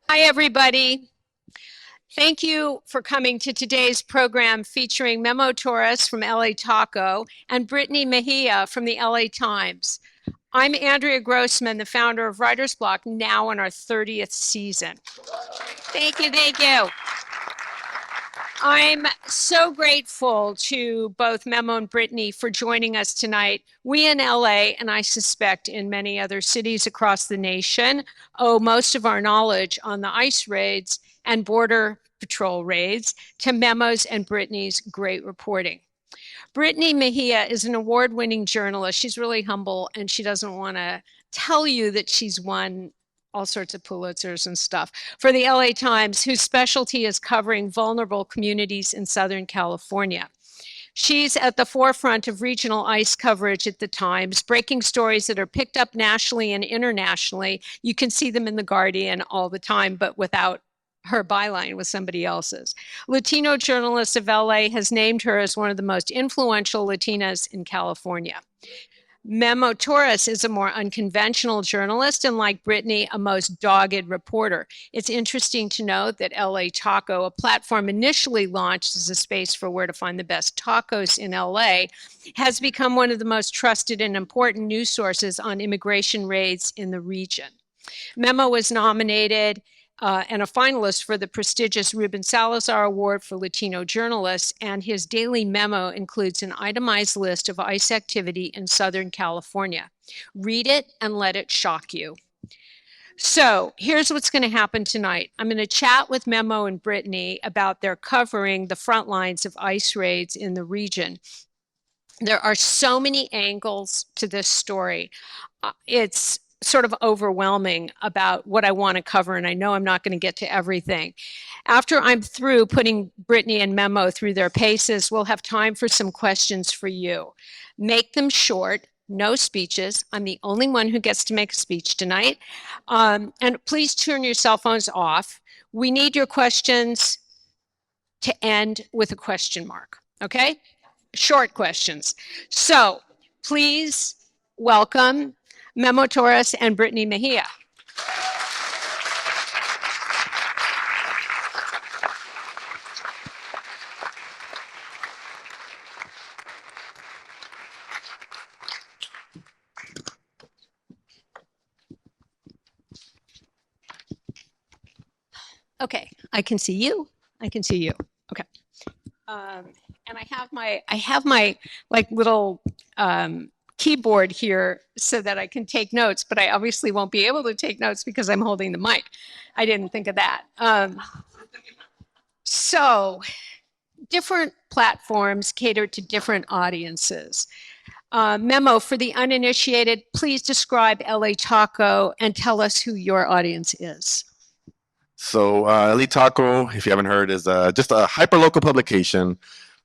Hi, everybody. Thank you for coming to today's program featuring Memo Torres from LA Taco and Brittny Mejia from the LA Times. I'm Andrea Grossman, the founder of Writer's Block, now in our 30th season. Thank you, thank you. I'm so grateful to both Memo and Brittny for joining us tonight. We in LA, and I suspect in many other cities across the nation, owe most of our knowledge on the ICE raids and Border Patrol raids to Memo's and Brittny's great reporting. Brittny Mejia is an award-winning journalist. She's really humble, and she doesn't want to tell you that she's won all sorts of Pulitzers and stuff for the LA Times, whose specialty is covering vulnerable communities in Southern California. She's at the forefront of regional ICE coverage at the Times, breaking stories that are picked up nationally and internationally. You can see them in The Guardian all the time, but without her byline with somebody else's. Latino Journalists of LA has named her as one of the most influential Latinas in California. Memo Torres is a more unconventional journalist and, like Brittny, a most dogged reporter. It's interesting to note that LA Taco, a platform initially launched as a space for where to find the best tacos in LA, has become one of the most trusted and important news sources on immigration raids in the region. Memo was nominated and a finalist for the prestigious Ruben Salazar Award for Latino Journalists, and his daily memo includes an itemized list of ICE activity in Southern California. Read it and let it shock you. So here's what's going to happen tonight. I'm going to chat with Memo and Brittny about their covering the front lines of ICE raids in the region. There are so many angles to this story. It's sort of overwhelming about what I want to cover, and I know I'm not going to get to everything. After I'm through putting Brittny and Memo through their paces, we'll have time for some questions for you. Make them short, no speeches. I'm the only one who gets to make a speech tonight. And please turn your cell phones off. We need your questions to end with a question mark, okay? Short questions. So please welcome Memo Torres and Brittny Mejia. Okay, I can see you. I can see you. Okay. And I have my like little keyboard here so that I can take notes, but I obviously won't be able to take notes because I'm holding the mic. I didn't think of that. So different platforms cater to different audiences. Memo, for the uninitiated, please describe LA Taco and tell us who your audience is. So Elite Taco, if you haven't heard, is just a hyper-local publication.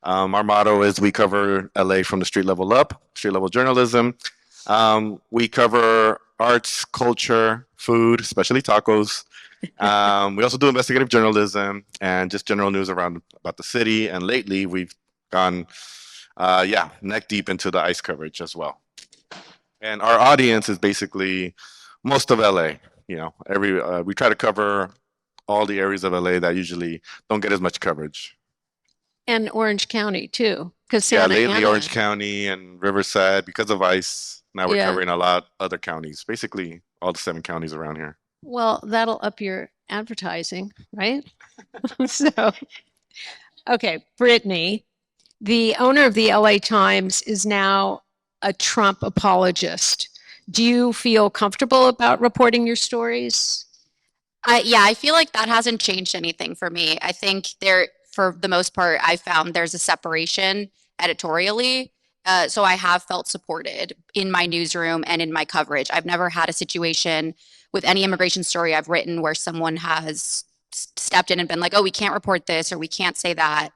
Our motto is we cover LA from the street level up, street level journalism. We cover arts, culture, food, especially tacos. We also do investigative journalism and just general news around about the city. And lately we've gone, neck deep into the ICE coverage as well. And our audience is basically most of LA. You know, we try to cover all the areas of LA that usually don't get as much coverage. And Orange County too, because lately Orange County and Riverside, because of ICE, now we're covering a lot other counties, basically all the 7 counties around here. Well, that'll up your advertising, right? So, okay, Brittny, the owner of the LA Times, is now a Trump apologist. Do you feel comfortable about reporting your stories? I feel like that hasn't changed anything for me. I think for the most part, I found there's a separation editorially. So I have felt supported in my newsroom and in my coverage. I've never had a situation with any immigration story I've written where someone has stepped in and been like, oh, we can't report this or we can't say that.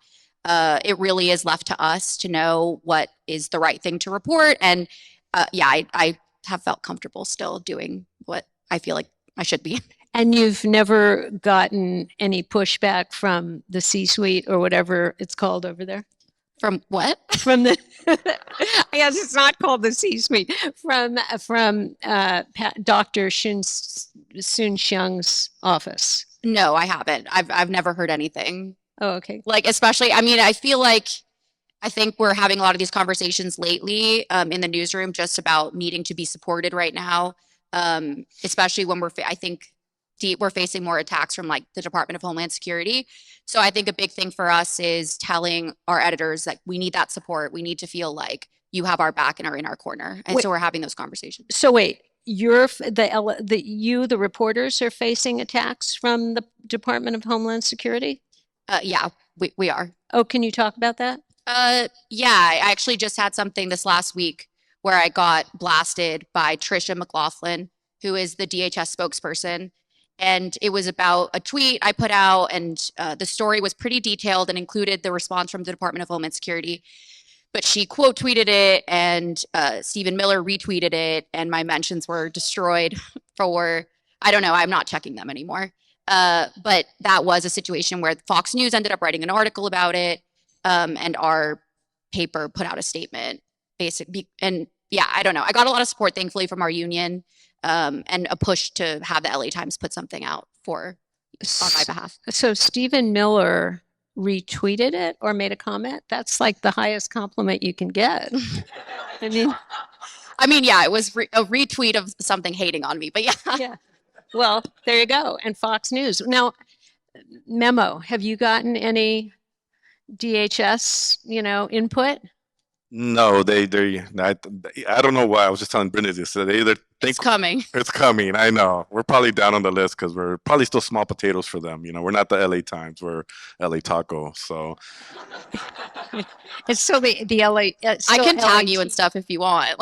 It really is left to us to know what is the right thing to report. And I have felt comfortable still doing what I feel like I should be. And you've never gotten any pushback from the C-suite or whatever it's called over there? From what? From the, I guess it's not called the C-suite, from Dr. Sun Xiang's office. No, I haven't. I've never heard anything. Oh, okay. Like, especially, I mean, I feel like I think we're having a lot of these conversations lately in the newsroom just about needing to be supported right now, especially when I think we're facing more attacks from like the Department of Homeland Security. So I think a big thing for us is telling our editors that we need that support. We need to feel like you have our back and are in our corner. And so we're having those conversations. So wait, the reporters are facing attacks from the Department of Homeland Security? Yeah, we are. Oh, can you talk about that? Yeah, I actually just had something this last week where I got blasted by Trisha McLaughlin, who is the DHS spokesperson. And it was about a tweet I put out, and the story was pretty detailed and included the response from the Department of Homeland Security. But she quote tweeted it, and Stephen Miller retweeted it, and my mentions were destroyed for, I don't know, I'm not checking them anymore. But that was a situation where Fox News ended up writing an article about it, and our paper put out a statement, and yeah, I don't know. I got a lot of support, thankfully, from our union, and a push to have the LA Times put something out on my behalf. So Stephen Miller retweeted it or made a comment? That's like the highest compliment you can get. I mean, yeah, it was a retweet of something hating on me, but yeah. Yeah. Well, there you go. And Fox News. Now, Memo, have you gotten any DHS, input? No, I don't know why. I was just telling Brittny this. They either think It's coming. it's coming. I know. We're probably down on the list because we're probably still small potatoes for them. We're not the LA Times. We're LA Taco. So It's still the LA. I can tag you and stuff if you want.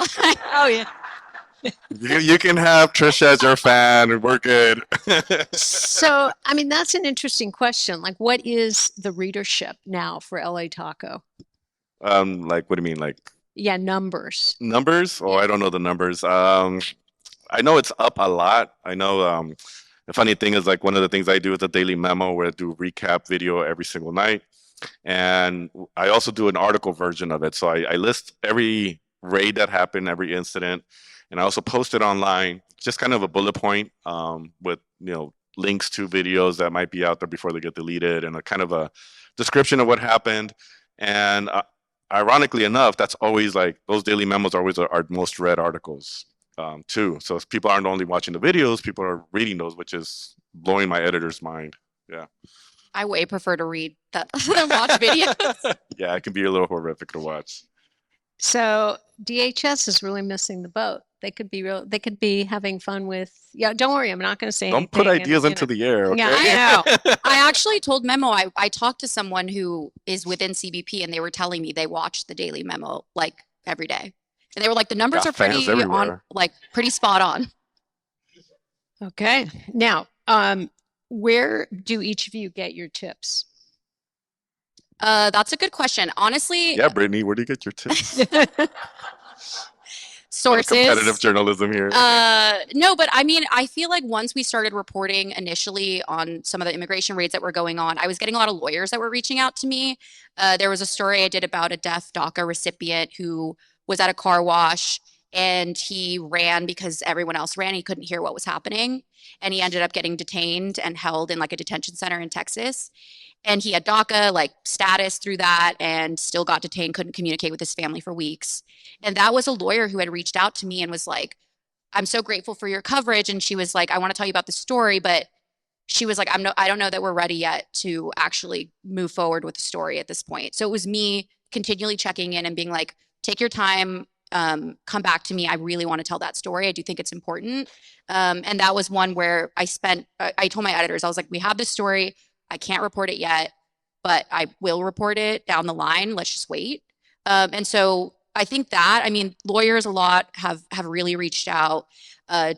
Oh, yeah. you can have Trisha as your fan. We're good. So, I mean, that's an interesting question. Like, what is the readership now for LA Taco? Like, what do you mean? Like, Yeah, numbers. numbers? Oh, I don't know the numbers. I know it's up a lot. I know the funny thing is, like, one of the things I do is a daily memo where I do recap video every single night. And I also do an article version of it. So I list every raid that happened, every incident, and I also post it online, just kind of a bullet point with links to videos that might be out there before they get deleted, and a kind of a description of what happened. And ironically enough, that's always like those daily memos are always our most read articles too. So if people aren't only watching the videos, people are reading those, which is blowing my editor's mind. Yeah. I way prefer to read than watch videos. Yeah, it can be a little horrific to watch. So DHS is really missing the boat. They could be having fun with, yeah, don't worry, I'm not going to say Don't put ideas into the air. Okay? Yeah, I know. I actually told Memo, I talked to someone who is within CBP, and they were telling me they watch the Daily Memo like every day. And they were like, the numbers are pretty pretty spot on. Okay. Now, where do each of you get your tips? That's a good question. Honestly, Yeah, Brittny, where do you get your tips? sources. Competitive journalism here. No, but I mean, I feel like once we started reporting initially on some of the immigration raids that were going on, I was getting a lot of lawyers that were reaching out to me. There was a story I did about a deaf DACA recipient who was at a car wash, and he ran because everyone else ran. He couldn't hear what was happening, and he ended up getting detained and held in like a detention center in Texas. And he had DACA like status through that, and still got detained, couldn't communicate with his family for weeks. And that was a lawyer who had reached out to me and was like, I'm so grateful for your coverage. And she was like, I want to tell you about the story, but she was like, I don't know that we're ready yet to actually move forward with the story at this point. So it was me continually checking in and being like, take your time, come back to me. I really want to tell that story. I do think it's important. And that was one where I told my editors, I was like, we have this story. I can't report it yet, but I will report it down the line. Let's just wait. And so I think that, I mean, lawyers a lot have really reached out.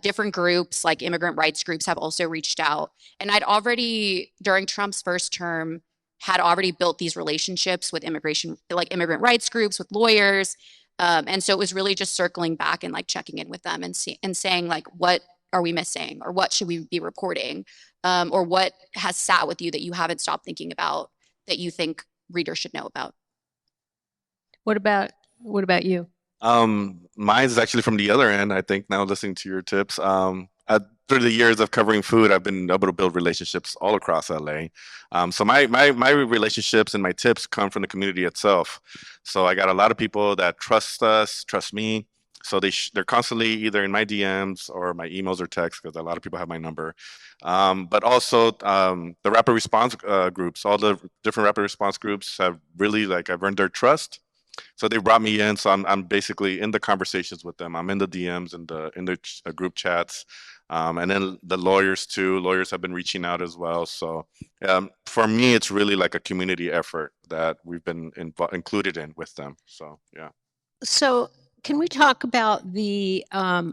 Different groups like immigrant rights groups have also reached out. And I'd already, during Trump's first term, had already built these relationships with immigrant rights groups, with lawyers. And so it was really just circling back and like checking in with them and saying like, what are we missing, or what should we be reporting, or what has sat with you that you haven't stopped thinking about that you think readers should know about? What about you? Mine is actually from the other end. I think now listening to your tips, through the years of covering food, I've been able to build relationships all across LA. So my relationships and my tips come from the community itself. So I got a lot of people that trust us, trust me. So they're constantly either in my DMs or my emails or texts because a lot of people have my number. But also the rapid response groups, all the different rapid response groups have really like I've earned their trust, so they brought me in. So I'm basically in the conversations with them. I'm in the DMs and the group chats, and then the lawyers too. Lawyers have been reaching out as well. So for me, it's really like a community effort that we've been included in with them. So yeah. So, can we talk about the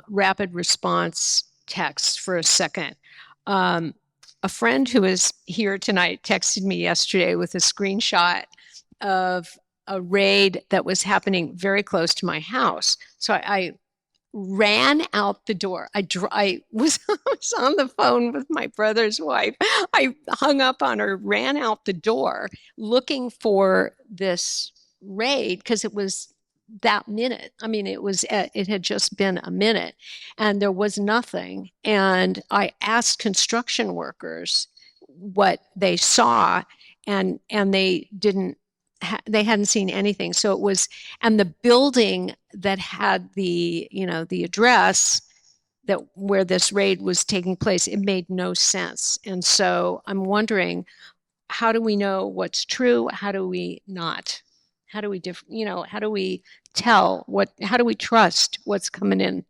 rapid response text for a second? Um, a friend who is here tonight texted me yesterday with a screenshot of a raid that was happening very close to my house. So I ran out the door. I was, was on the phone with my brother's wife. I hung up on her, ran out the door looking for this raid because it was that minute. I mean, it had just been a minute and there was nothing. And I asked construction workers what they saw, and they didn't they hadn't seen anything. So it was, and the building that had the address that where this raid was taking place, it made no sense. And so I'm wondering, how do we know what's true? How do we not? How do we how do we tell how do we trust what's coming in?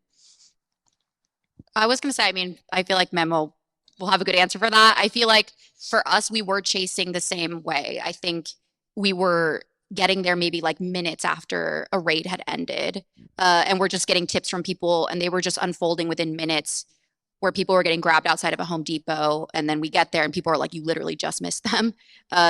I was going to say, I mean, I feel like Memo will have a good answer for that. I feel like for us, we were chasing the same way. I think we were getting there maybe like minutes after a raid had ended. And we're just getting tips from people, and they were just unfolding within minutes where people were getting grabbed outside of a Home Depot. And then we get there and people are like, you literally just missed them.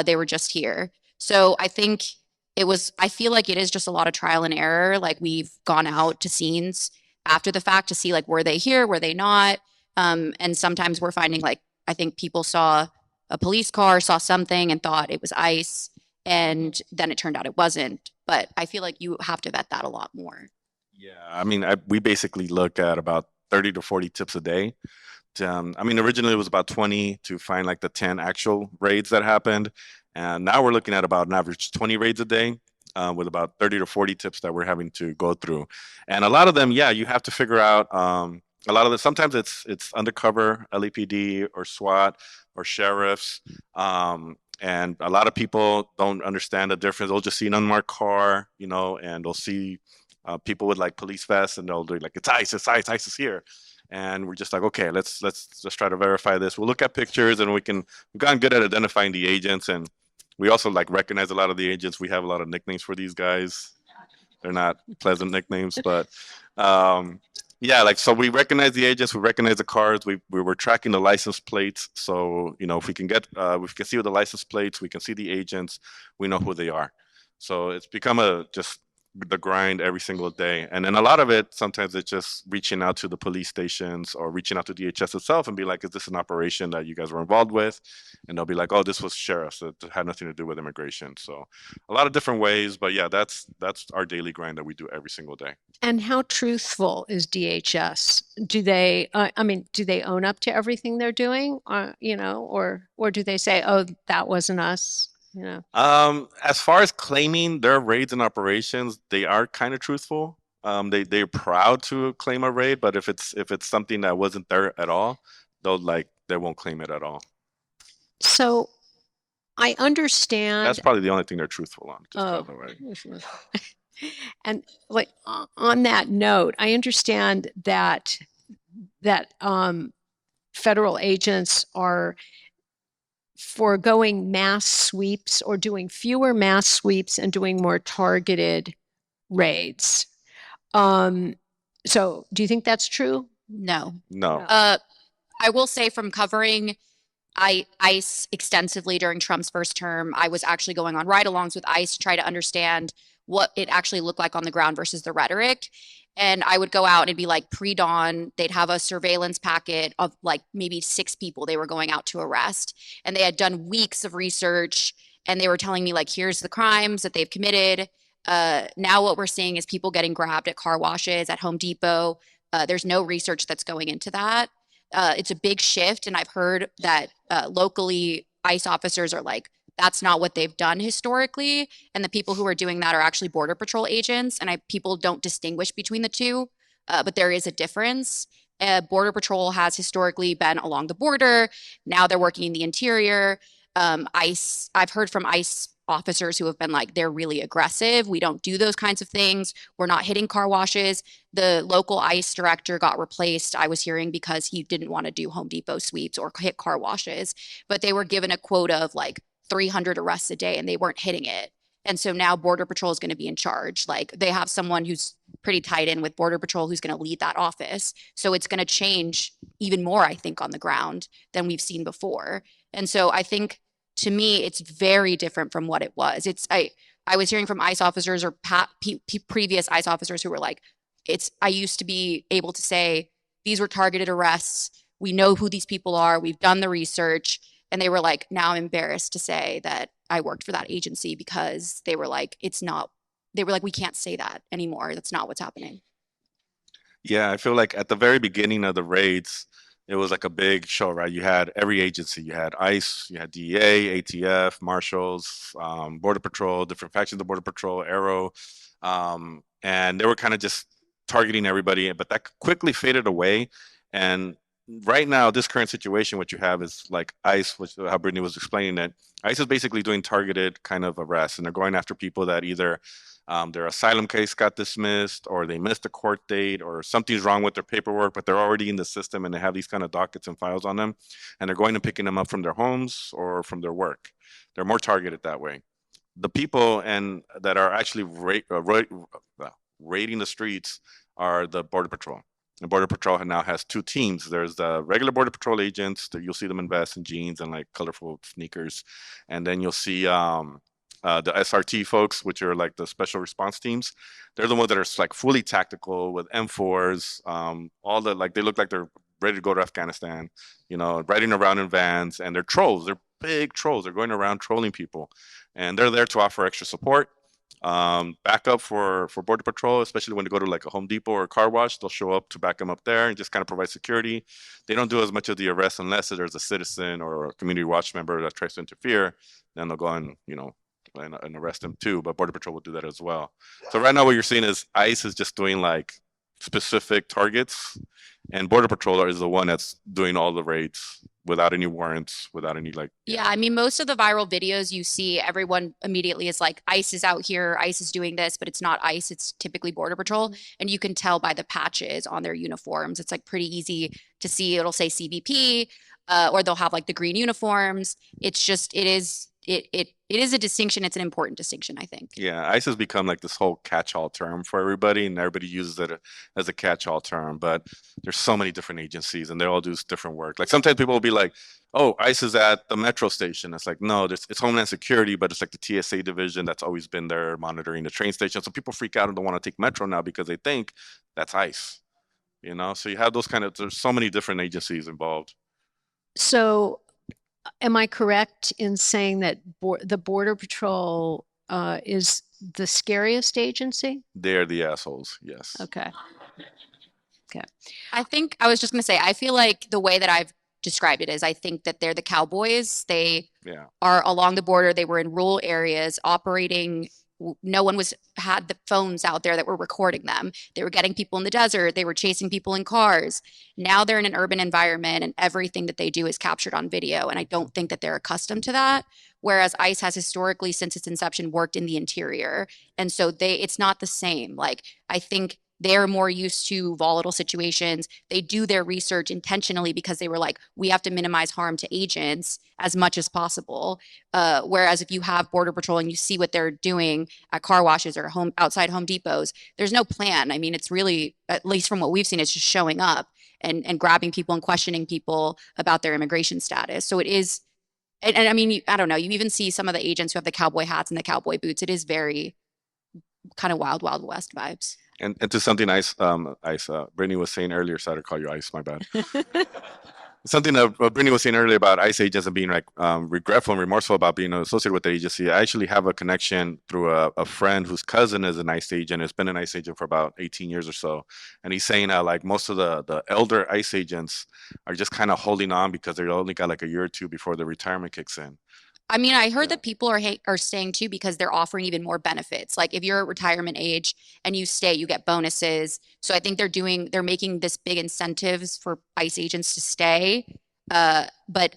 They were just here. So I feel like it is just a lot of trial and error. Like we've gone out to scenes after the fact to see like, were they here? Were they not? And sometimes we're finding like, I think people saw a police car, saw something and thought it was ICE. And then it turned out it wasn't. But I feel like you have to vet that a lot more. Yeah, I mean, we basically look at about 30 to 40 tips a day. I mean, originally it was about 20 to find like the 10 actual raids that happened. And now we're looking at about an average 20 raids a day, with about 30 to 40 tips that we're having to go through. And a lot of them, yeah, you have to figure out, a lot of them, sometimes it's undercover LAPD or SWAT or sheriffs. And a lot of people don't understand the difference. They'll just see an unmarked car, and they'll see people with like police vests, and they'll do like, it's ICE, it's ICE, ICE is here. And we're just like, okay, let's just try to verify this. We'll look at pictures, and we've gotten good at identifying the agents, and we also like recognize a lot of the agents. We have a lot of nicknames for these guys. They're not pleasant nicknames, but yeah, like so we recognize the agents, we recognize the cars. We were tracking the license plates, so if we can see with the license plates, we can see the agents, we know who they are. So it's become just the grind every single day. And then a lot of it, sometimes it's just reaching out to the police stations or reaching out to DHS itself and be like, is this an operation that you guys were involved with? And they'll be like, oh, this was sheriffs. It had nothing to do with immigration. So a lot of different ways. But yeah, that's our daily grind that we do every single day. And how truthful is DHS? Do they, I mean, do they own up to everything they're doing? Or do they say, oh, that wasn't us? As far as claiming their raids and operations, they are kind of truthful. They're proud to claim a raid, but if it's something that wasn't there at all, they won't claim it at all. So I understand. That's probably the only thing they're truthful on. Just by the way. And like on that note, I understand that federal agents are foregoing mass sweeps or doing fewer mass sweeps and doing more targeted raids. So do you think that's true? No. No. I will say from covering ICE extensively during Trump's first term, I was actually going on ride-alongs with ICE to try to understand what it actually looked like on the ground versus the rhetoric. And I would go out and it'd be like pre-dawn. They'd have a surveillance packet of like maybe 6 people they were going out to arrest. And they had done weeks of research, and they were telling me like, here's the crimes that they've committed. Now what we're seeing is people getting grabbed at car washes, at Home Depot. There's no research that's going into that. It's a big shift, and I've heard that locally ICE officers are like, that's not what they've done historically, and the people who are doing that are actually Border Patrol agents, and people don't distinguish between the two, but there is a difference. Border Patrol has historically been along the border. Now they're working in the interior. ICE, I've heard from ICE officers who have been like, they're really aggressive. We don't do those kinds of things. We're not hitting car washes. The local ICE director got replaced, I was hearing, because he didn't want to do Home Depot sweeps or hit car washes. But they were given a quota of like 300 arrests a day and they weren't hitting it. And so now Border Patrol is going to be in charge. Like they have someone who's pretty tied in with Border Patrol who's going to lead that office. So it's going to change even more, I think, on the ground than we've seen before. And so I think to me, it's very different from what it was. I was hearing from ICE officers or previous ICE officers who were like, I used to be able to say, these were targeted arrests. We know who these people are. We've done the research. And they were like, now I'm embarrassed to say that I worked for that agency because they were like, we can't say that anymore. That's not what's happening. Yeah, I feel like at the very beginning of the raids, it was like a big show, right? You had every agency. You had ICE, you had DEA, ATF, Marshals, Border Patrol, different factions of Border Patrol, Arrow, and they were kind of just targeting everybody. But that quickly faded away. And right now, this current situation, what you have is like ICE, which how Brittny was explaining it. ICE is basically doing targeted kind of arrests, and they're going after people that either their asylum case got dismissed, or they missed a court date, or something's wrong with their paperwork, but they're already in the system and they have these kind of dockets and files on them, and they're going and picking them up from their homes or from their work. They're more targeted that way. The people and that are actually raiding the streets are the Border Patrol. The Border Patrol now has two teams. There's the regular Border Patrol agents that you'll see them in vests and jeans and like colorful sneakers, and then you'll see the SRT folks, which are like the special response teams. They're the ones that are like fully tactical with M4s, all the like they look like they're ready to go to Afghanistan, riding around in vans, and they're trolls. They're big trolls. They're going around trolling people, and they're there to offer extra support, backup for Border Patrol, especially when they go to like a Home Depot or a car wash. They'll show up to back them up there and just kind of provide security. They don't do as much of the arrest unless there's a citizen or a community watch member that tries to interfere. Then they'll go and and arrest them too. But Border Patrol will do that as well. So right now, what you're seeing is ICE is just doing like specific targets, and Border Patrol is the one that's doing all the raids without any warrants, without any like. Yeah, I mean, most of the viral videos you see, everyone immediately is like, ICE is out here, ICE is doing this, but it's not ICE, it's typically Border Patrol. And you can tell by the patches on their uniforms. It's like pretty easy to see. It'll say CBP, or they'll have like the green uniforms. It's just, it is a distinction. It's an important distinction, I think. Yeah, ICE has become like this whole catch-all term for everybody, and everybody uses it as a catch-all term. But there's so many different agencies, and they all do different work. Like sometimes people will be like, "Oh, ICE is at the metro station." It's like, no, it's Homeland Security, but it's like the TSA division that's always been there monitoring the train station. So people freak out and don't want to take metro now because they think that's ICE. So you have those there's so many different agencies involved. So am I correct in saying that the Border Patrol is the scariest agency? They're the assholes, yes. Okay. I think I was just going to say, I feel like the way that I've described it is I think that they're the cowboys. They are along the border. They were in rural areas operating. No one had the phones out there that were recording them. They were getting people in the desert. They were chasing people in cars. Now they're in an urban environment, and everything that they do is captured on video. And I don't think that they're accustomed to that. Whereas ICE has historically, since its inception, worked in the interior. And so it's not the same. Like, I think they're more used to volatile situations. They do their research intentionally because they were like, we have to minimize harm to agents as much as possible. Whereas if you have Border Patrol and you see what they're doing at car washes or outside Home Depots, there's no plan. I mean, it's really, at least from what we've seen, it's just showing up and grabbing people and questioning people about their immigration status. So it is, and I mean, I don't know, you even see some of the agents who have the cowboy hats and the cowboy boots. It is very kind of wild, Wild West vibes. And to something Brittny was saying earlier, so I had to call you ICE, my bad. something that Brittany was saying earlier about ICE agents and being like regretful and remorseful about being associated with the agency. I actually have a connection through a friend whose cousin is an ICE agent. Has been an ICE agent for about 18 years or so, and he's saying that like most of the elder ICE agents are just kind of holding on because they only got like a year or two before the retirement kicks in. I mean, I heard Yeah. that people are staying too because they're offering even more benefits. Like if you're at retirement age and you stay, you get bonuses. So I think they're making this big incentives for ICE agents to stay. But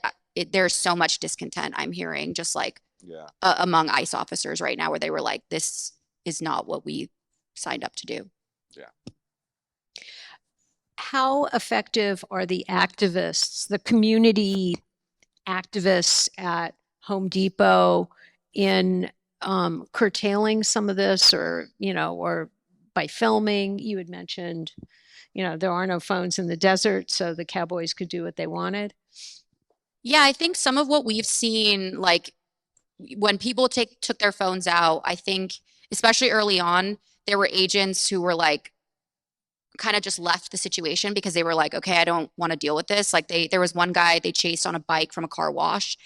there's so much discontent I'm hearing just like Yeah. among ICE officers right now where they were like, this is not what we signed up to do. Yeah. How effective are the activists, the community activists at Home Depot in curtailing some of this, or by filming? You had mentioned, there are no phones in the desert, so the cowboys could do what they wanted. Yeah, I think some of what we've seen, like when people took their phones out, I think especially early on, there were agents who were like kind of just left the situation because they were like, okay, I don't want to deal with this. Like there was one guy they chased on a bike from a car wash,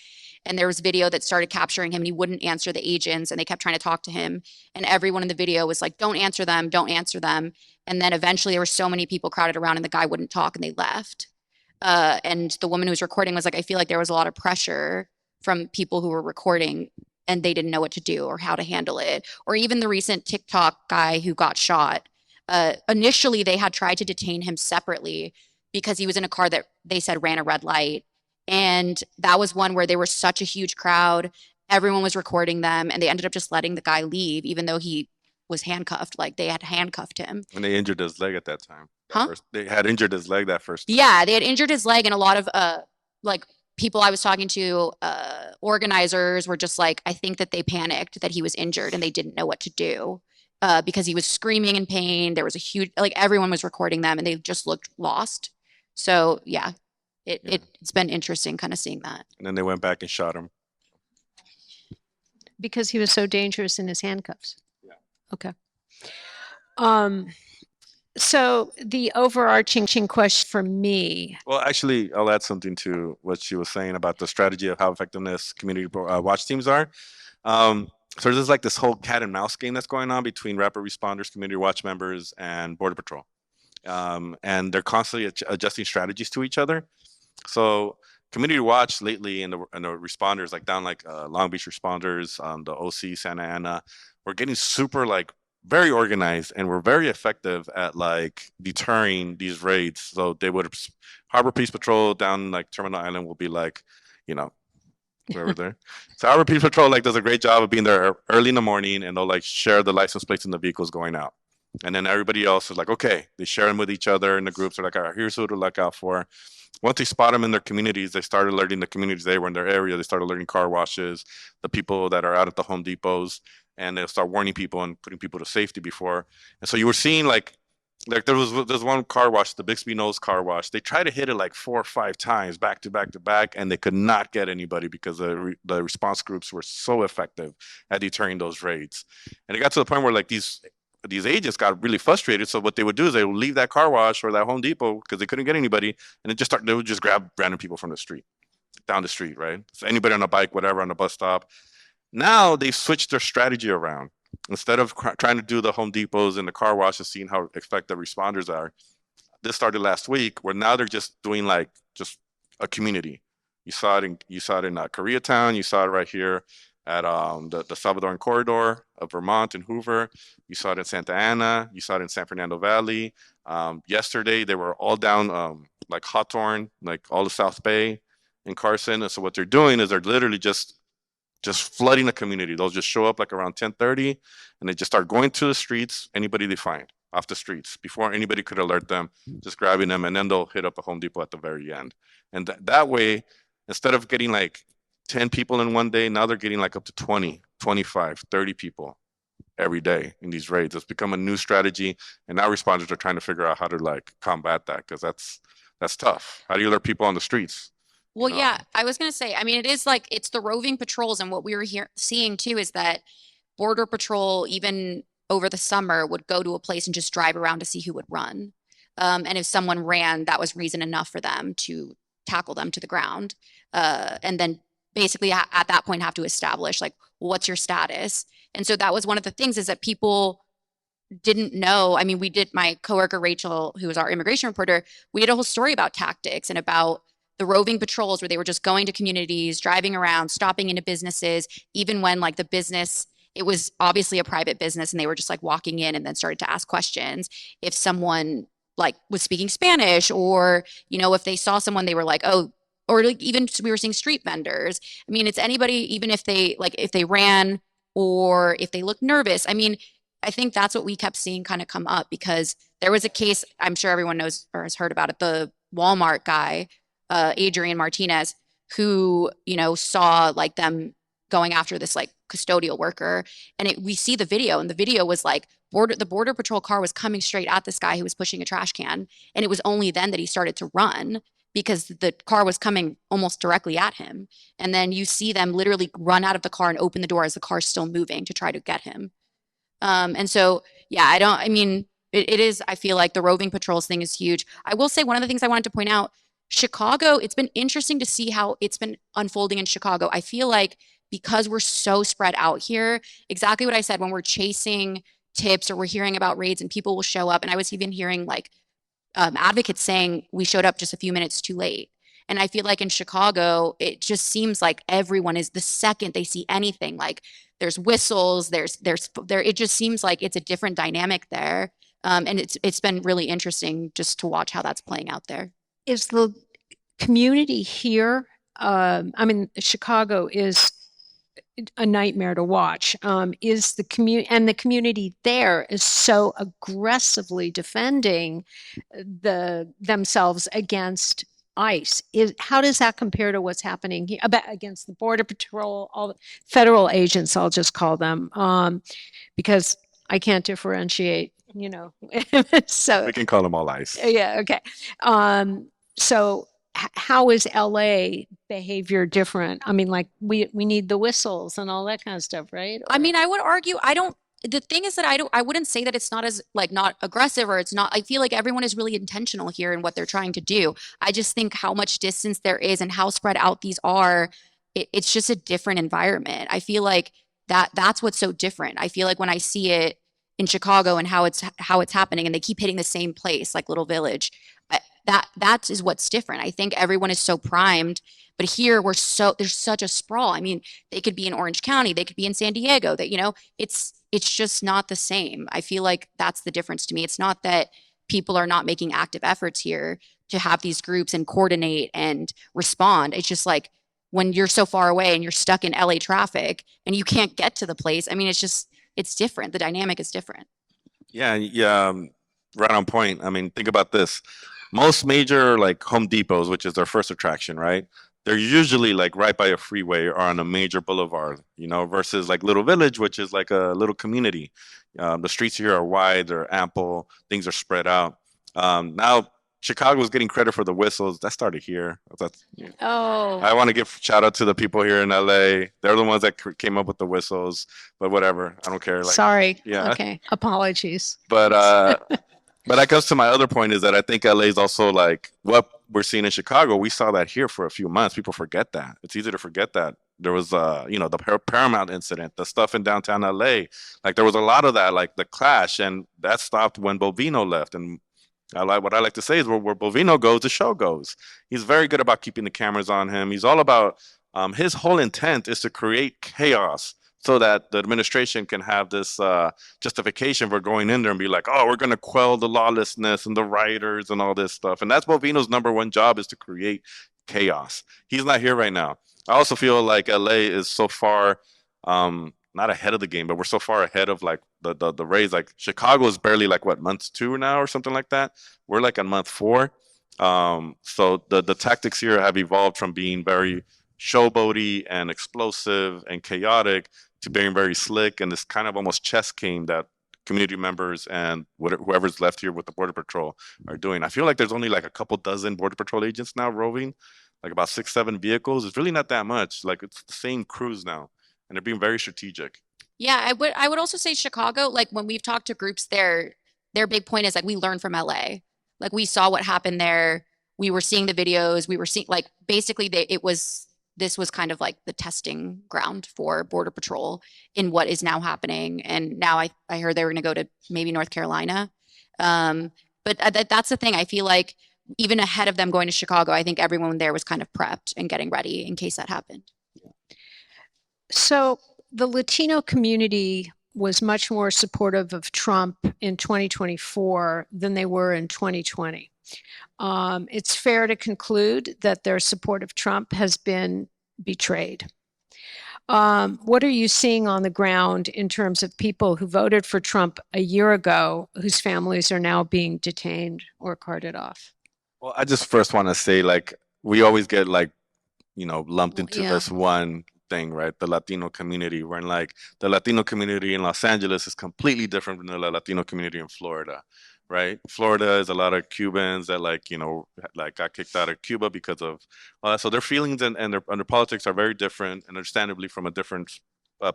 and there was video that started capturing him and he wouldn't answer the agents and they kept trying to talk to him, and everyone in the video was like, don't answer them, don't answer them. And then eventually there were so many people crowded around and the guy wouldn't talk and they left. And the woman who was recording was like, I feel like there was a lot of pressure from people who were recording and they didn't know what to do or how to handle it. Or even the recent TikTok guy who got shot. Initially, they had tried to detain him separately because he was in a car that they said ran a red light. And that was one where there was such a huge crowd. Everyone was recording them and they ended up just letting the guy leave, even though he was handcuffed. Like they had handcuffed him. And they injured his leg at that time. Huh? They had injured his leg that first time. Yeah, they had injured his leg, and a lot of like people I was talking to, organizers were just like, I think that they panicked that he was injured and they didn't know what to do because he was screaming in pain. There was a huge, like everyone was recording them and they just looked lost. So yeah, it's been interesting kind of seeing that. And then they went back and shot him. Because he was so dangerous in his handcuffs. Yeah. Okay. So the overarching question for me. Well, actually, I'll add something to what she was saying about the strategy of how effectiveness community watch teams are. So there's like this whole cat and mouse game that's going on between rapid responders, community watch members, and Border Patrol. And they're constantly adjusting strategies to each other. So community watch lately and the responders like down like Long Beach responders, the OC, Santa Ana, we're getting super like very organized and we're very effective at like deterring these raids. So they would Harbor Peace Patrol down like Terminal Island will be like, wherever there. So Harbor Peace Patrol like does a great job of being there early in the morning and they'll like share the license plates in the vehicles going out. And then everybody else is like, okay, they share them with each other in the groups. They're like, all right, here's who to look out for. Once they spot them in their communities, they started alerting the communities they were in their area. They started alerting car washes, the people that are out at the Home Depots, and they'll start warning people and putting people to safety before. And so you were seeing like there's one car wash, the Bixby Knolls car wash. They tried to hit it like 4 or 5 times back to back to back, and they could not get anybody because the response groups were so effective at deterring those raids. And it got to the point where like these agents got really frustrated. So what they would do is they would leave that car wash or that Home Depot because they couldn't get anybody, and they would just grab random people from the street, down the street, right? So anybody on a bike, whatever, on the bus stop. Now they've switched their strategy around. Instead of trying to do the Home Depots and the car washes, seeing how effective responders are, this started last week, where now they're just doing like just a community. You saw it in Koreatown. You saw it right here at the Salvadoran corridor of Vermont and Hoover. You saw it in Santa Ana. You saw it in San Fernando Valley. Yesterday they were all down like Hawthorne, like all the South Bay and Carson. And so what they're doing is they're literally just flooding the community. They'll just show up like around 10:30 and they just start going to the streets, anybody they find off the streets before anybody could alert them, just grabbing them, and then they'll hit up a Home Depot at the very end. And that way, instead of getting like 10 people in one day, now they're getting like up to 20, 25, 30 people every day in these raids. It's become a new strategy, and now responders are trying to figure out how to like combat that, because that's tough. How do you alert people on the streets? Well, yeah, I was going to say, I mean, it is like, it's the roving patrols. And what we were seeing too is that Border Patrol, even over the summer, would go to a place and just drive around to see who would run. And if someone ran, that was reason enough for them to tackle them to the ground. And then basically at that point have to establish like, what's your status? And so that was one of the things, is that people didn't know. I mean, my coworker Rachel, who was our immigration reporter, we did a whole story about tactics and about the roving patrols, where they were just going to communities, driving around, stopping into businesses, even when like the business, it was obviously a private business, and they were just like walking in and then started to ask questions. If someone like was speaking Spanish, or, if they saw someone, they were like, oh, or like even we were seeing street vendors. I mean, it's anybody, even if they ran or if they looked nervous. I mean, I think that's what we kept seeing kind of come up, because there was a case, I'm sure everyone knows or has heard about it, the Walmart guy, Adrian Martinez, who, saw like them going after this like custodial worker. And we see the video, and the video was like the border patrol car was coming straight at this guy who was pushing a trash can. And it was only then that he started to run, because the car was coming almost directly at him. And then you see them literally run out of the car and open the door as the car's still moving to try to get him. And so, yeah, it is, I feel like the roving patrols thing is huge. I will say one of the things I wanted to point out, Chicago, it's been interesting to see how it's been unfolding in Chicago. I feel like because we're so spread out here, exactly what I said, when we're chasing tips or we're hearing about raids and people will show up. And I was even hearing like advocates saying we showed up just a few minutes too late. And I feel like in Chicago, it just seems like everyone is, the second they see anything, like there's whistles, it just seems like it's a different dynamic there. And it's been really interesting just to watch how that's playing out there. Is the community here, Chicago is a nightmare to watch. Is the community there is so aggressively defending themselves against ICE. How does that compare to what's happening here against the Border Patrol, all the federal agents, I'll just call them, because I can't differentiate, so We can call them all ICE. yeah, okay. So how is LA behavior different? I mean, like we need the whistles and all that kind of stuff, right? I mean, I would argue, the thing is that I wouldn't say that it's not as like not aggressive, or it's not, I feel like everyone is really intentional here in what they're trying to do. I just think how much distance there is and how spread out these are, it's just a different environment. I feel like that's what's so different. I feel like when I see it in Chicago and how it's happening, and they keep hitting the same place, like Little Village, that is what's different. I think everyone is so primed, but here there's such a sprawl. I mean, they could be in Orange County, they could be in San Diego, that, it's just not the same. I feel like that's the difference to me. It's not that people are not making active efforts here to have these groups and coordinate and respond. It's just like when you're so far away and you're stuck in LA traffic and you can't get to the place. I mean, it's different. The dynamic is different. Yeah, right on point. I mean, think about this. Most major like Home Depots, which is their first attraction, right? They're usually like right by a freeway or on a major boulevard, versus like Little Village, which is like a little community. The streets here are wide, they're ample, things are spread out. Now Chicago is getting credit for the whistles. That started here. Oh, I want to give shout out to the people here in LA. They're the ones that came up with the whistles, but whatever. I don't care. Like, sorry. Yeah. Okay. Apologies. But that comes to my other point, is that I think LA is also like what we're seeing in Chicago. We saw that here for a few months. People forget that. It's easy to forget that. There was, the Paramount incident, the stuff in downtown LA. Like there was a lot of that, like the clash, and that stopped when Bovino left. And what I like to say is where Bovino goes, the show goes. He's very good about keeping the cameras on him. He's all about, his whole intent is to create chaos, so that the administration can have this justification for going in there and be like, oh, we're going to quell the lawlessness and the rioters and all this stuff. And that's Bovino's number one job, is to create chaos. He's not here right now. I also feel like LA is so far, not ahead of the game, but we're so far ahead of like the raise. Like Chicago is barely like month 2 now or something like that. We're like on month 4. So the tactics here have evolved from being very showboaty and explosive and chaotic to being very slick, and this kind of almost chess game that community members and whoever's left here with the Border Patrol are doing. I feel like there's only like a couple dozen Border Patrol agents now roving, like about 6-7 vehicles. It's really not that much. Like it's the same crews now, and they're being very strategic. Yeah, I would also say Chicago, like when we've talked to groups there, their big point is like we learned from LA. Like we saw what happened there we were seeing the videos, we were seeing like basically this was kind of like the testing ground for Border Patrol in what is now happening. And now I heard they were going to go to maybe North Carolina. But that's the thing. I feel like even ahead of them going to Chicago, I think everyone there was kind of prepped and getting ready in case that happened. So the Latino community was much more supportive of Trump in 2024 than they were in 2020. It's fair to conclude that their support of Trump has been betrayed. What are you seeing on the ground in terms of people who voted for Trump a year ago, whose families are now being detained or carted off? Well, I just first want to say, like, we always get like, lumped into Yeah. this one thing, right? The Latino community, when like the Latino community in Los Angeles is completely different from the Latino community in Florida, right? Florida is a lot of Cubans that like got kicked out of Cuba because of, so their feelings and their politics are very different, and understandably from a different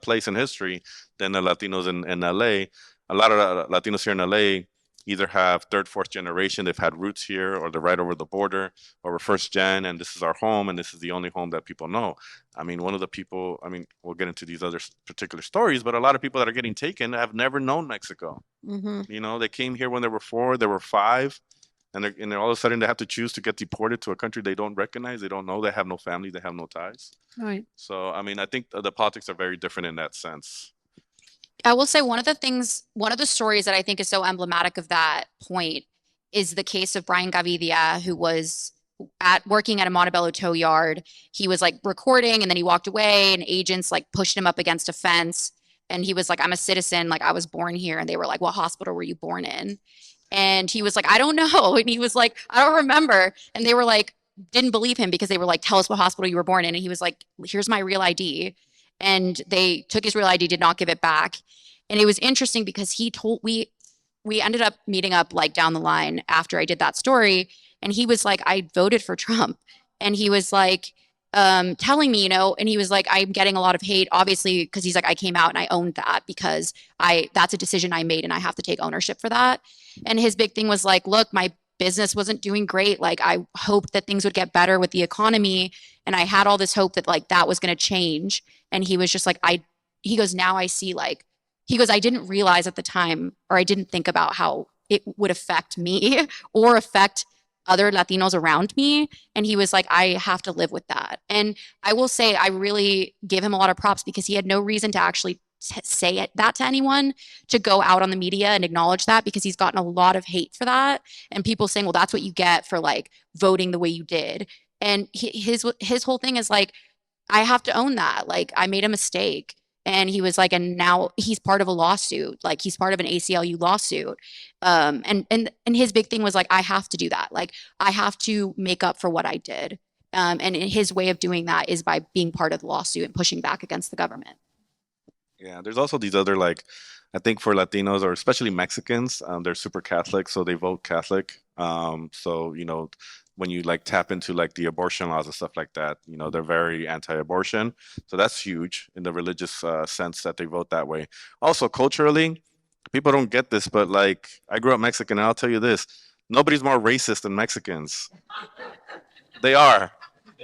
place in history than the Latinos in LA. A lot of Latinos here in LA either have third, fourth generation, they've had roots here, or they're right over the border, or we're first gen, and this is our home, and this is the only home that people know. I mean, one of the people, I mean, we'll get into these other particular stories, but a lot of people that are getting taken have never known Mexico. Mm-hmm. They came here when they were 4, they were 5, and they're all of a sudden they have to choose to get deported to a country they don't recognize, they don't know, they have no family, they have no ties. Right. So, I mean, I think the politics are very different in that sense. I will say one of the stories that I think is so emblematic of that point is the case of Brian Gavidia, who was working at a Montebello tow yard. He was like recording and then he walked away and agents like pushed him up against a fence. And he was like, I'm a citizen, like I was born here. And they were like, what hospital were you born in? And he was like, I don't know. And he was like, I don't remember. And they were like, didn't believe him because they were like, tell us what hospital you were born in. And he was like, here's my real ID. And they took his real ID, did not give it back. And it was interesting because we ended up meeting up like down the line after I did that story. And he was like, I voted for Trump. And he was like, telling me, and he was like, I'm getting a lot of hate, obviously, because he's like, I came out and I owned that because that's a decision I made and I have to take ownership for that. And his big thing was like, look, my business wasn't doing great. Like I hoped that things would get better with the economy. And I had all this hope that like that was going to change. And he was just like, he goes, now I see like, he goes, I didn't realize at the time, or I didn't think about how it would affect me or affect other Latinos around me. And he was like, I have to live with that. And I will say, I really give him a lot of props because he had no reason to actually say that to anyone, to go out on the media and acknowledge that, because he's gotten a lot of hate for that. And people saying, well, that's what you get for like voting the way you did. And his whole thing is like, I have to own that. Like I made a mistake. And he was like, and now he's part of a lawsuit. Like he's part of an ACLU lawsuit. And his big thing was like, I have to do that. Like I have to make up for what I did. And his way of doing that is by being part of the lawsuit and pushing back against the government. Yeah, there's also these other like, I think for Latinos or especially Mexicans, they're super Catholic, so they vote Catholic. So when you like tap into like the abortion laws and stuff like that, they're very anti-abortion. So that's huge in the religious sense that they vote that way. Also culturally, people don't get this, but like I grew up Mexican, and I'll tell you this: nobody's more racist than Mexicans. They are.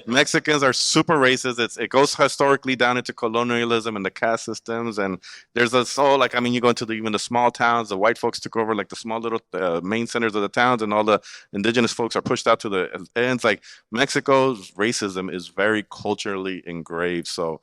Mexicans are super racist. It goes historically down into colonialism and the caste systems. And there's a so like I mean, you go into even the small towns. The white folks took over like the small little main centers of the towns, and all the indigenous folks are pushed out to the ends. Like Mexico's racism is very culturally engraved. So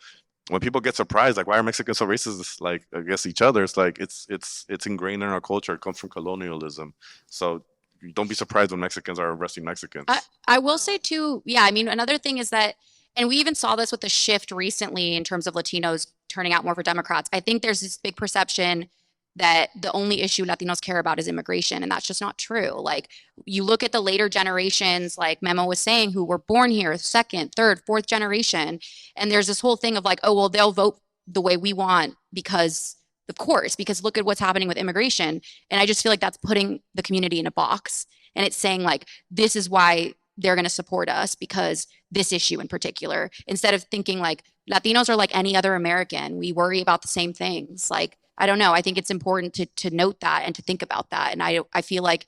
when people get surprised, like why are Mexicans so racist? It's like against each other. It's like it's ingrained in our culture. It comes from colonialism. So don't be surprised when Mexicans are arresting Mexicans. I will say too, yeah, I mean, another thing is that, and we even saw this with the shift recently in terms of Latinos turning out more for Democrats. I think there's this big perception that the only issue Latinos care about is immigration, and that's just not true. Like you look at the later generations, like Memo was saying, who were born here, second, third, fourth generation, and there's this whole thing of like, oh, well, they'll vote the way we want because of course, because look at what's happening with immigration. And I just feel like that's putting the community in a box. And it's saying like, this is why they're going to support us because this issue in particular, instead of thinking like Latinos are like any other American. We worry about the same things. Like, I don't know. I think it's important to note that and to think about that. And I feel like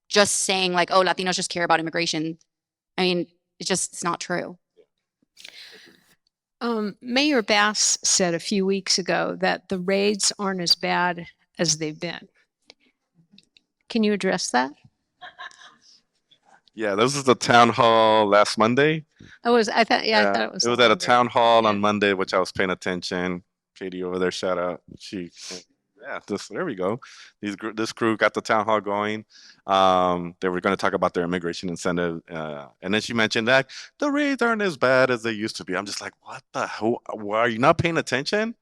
just saying like, oh, Latinos just care about immigration I mean, it's not true. Mayor Bass said a few weeks ago that the raids aren't as bad as they've been. Can you address that? Yeah, this is the town hall last Monday. I thought it was It was at a longer. town hall on Yeah. Monday, which I was paying attention. Katie over there, shout out. There we go. This crew got the town hall going. They were going to talk about their immigration incentive, and then she mentioned that the raids aren't as bad as they used to be. I'm just like, what the hell? Why are you not paying attention?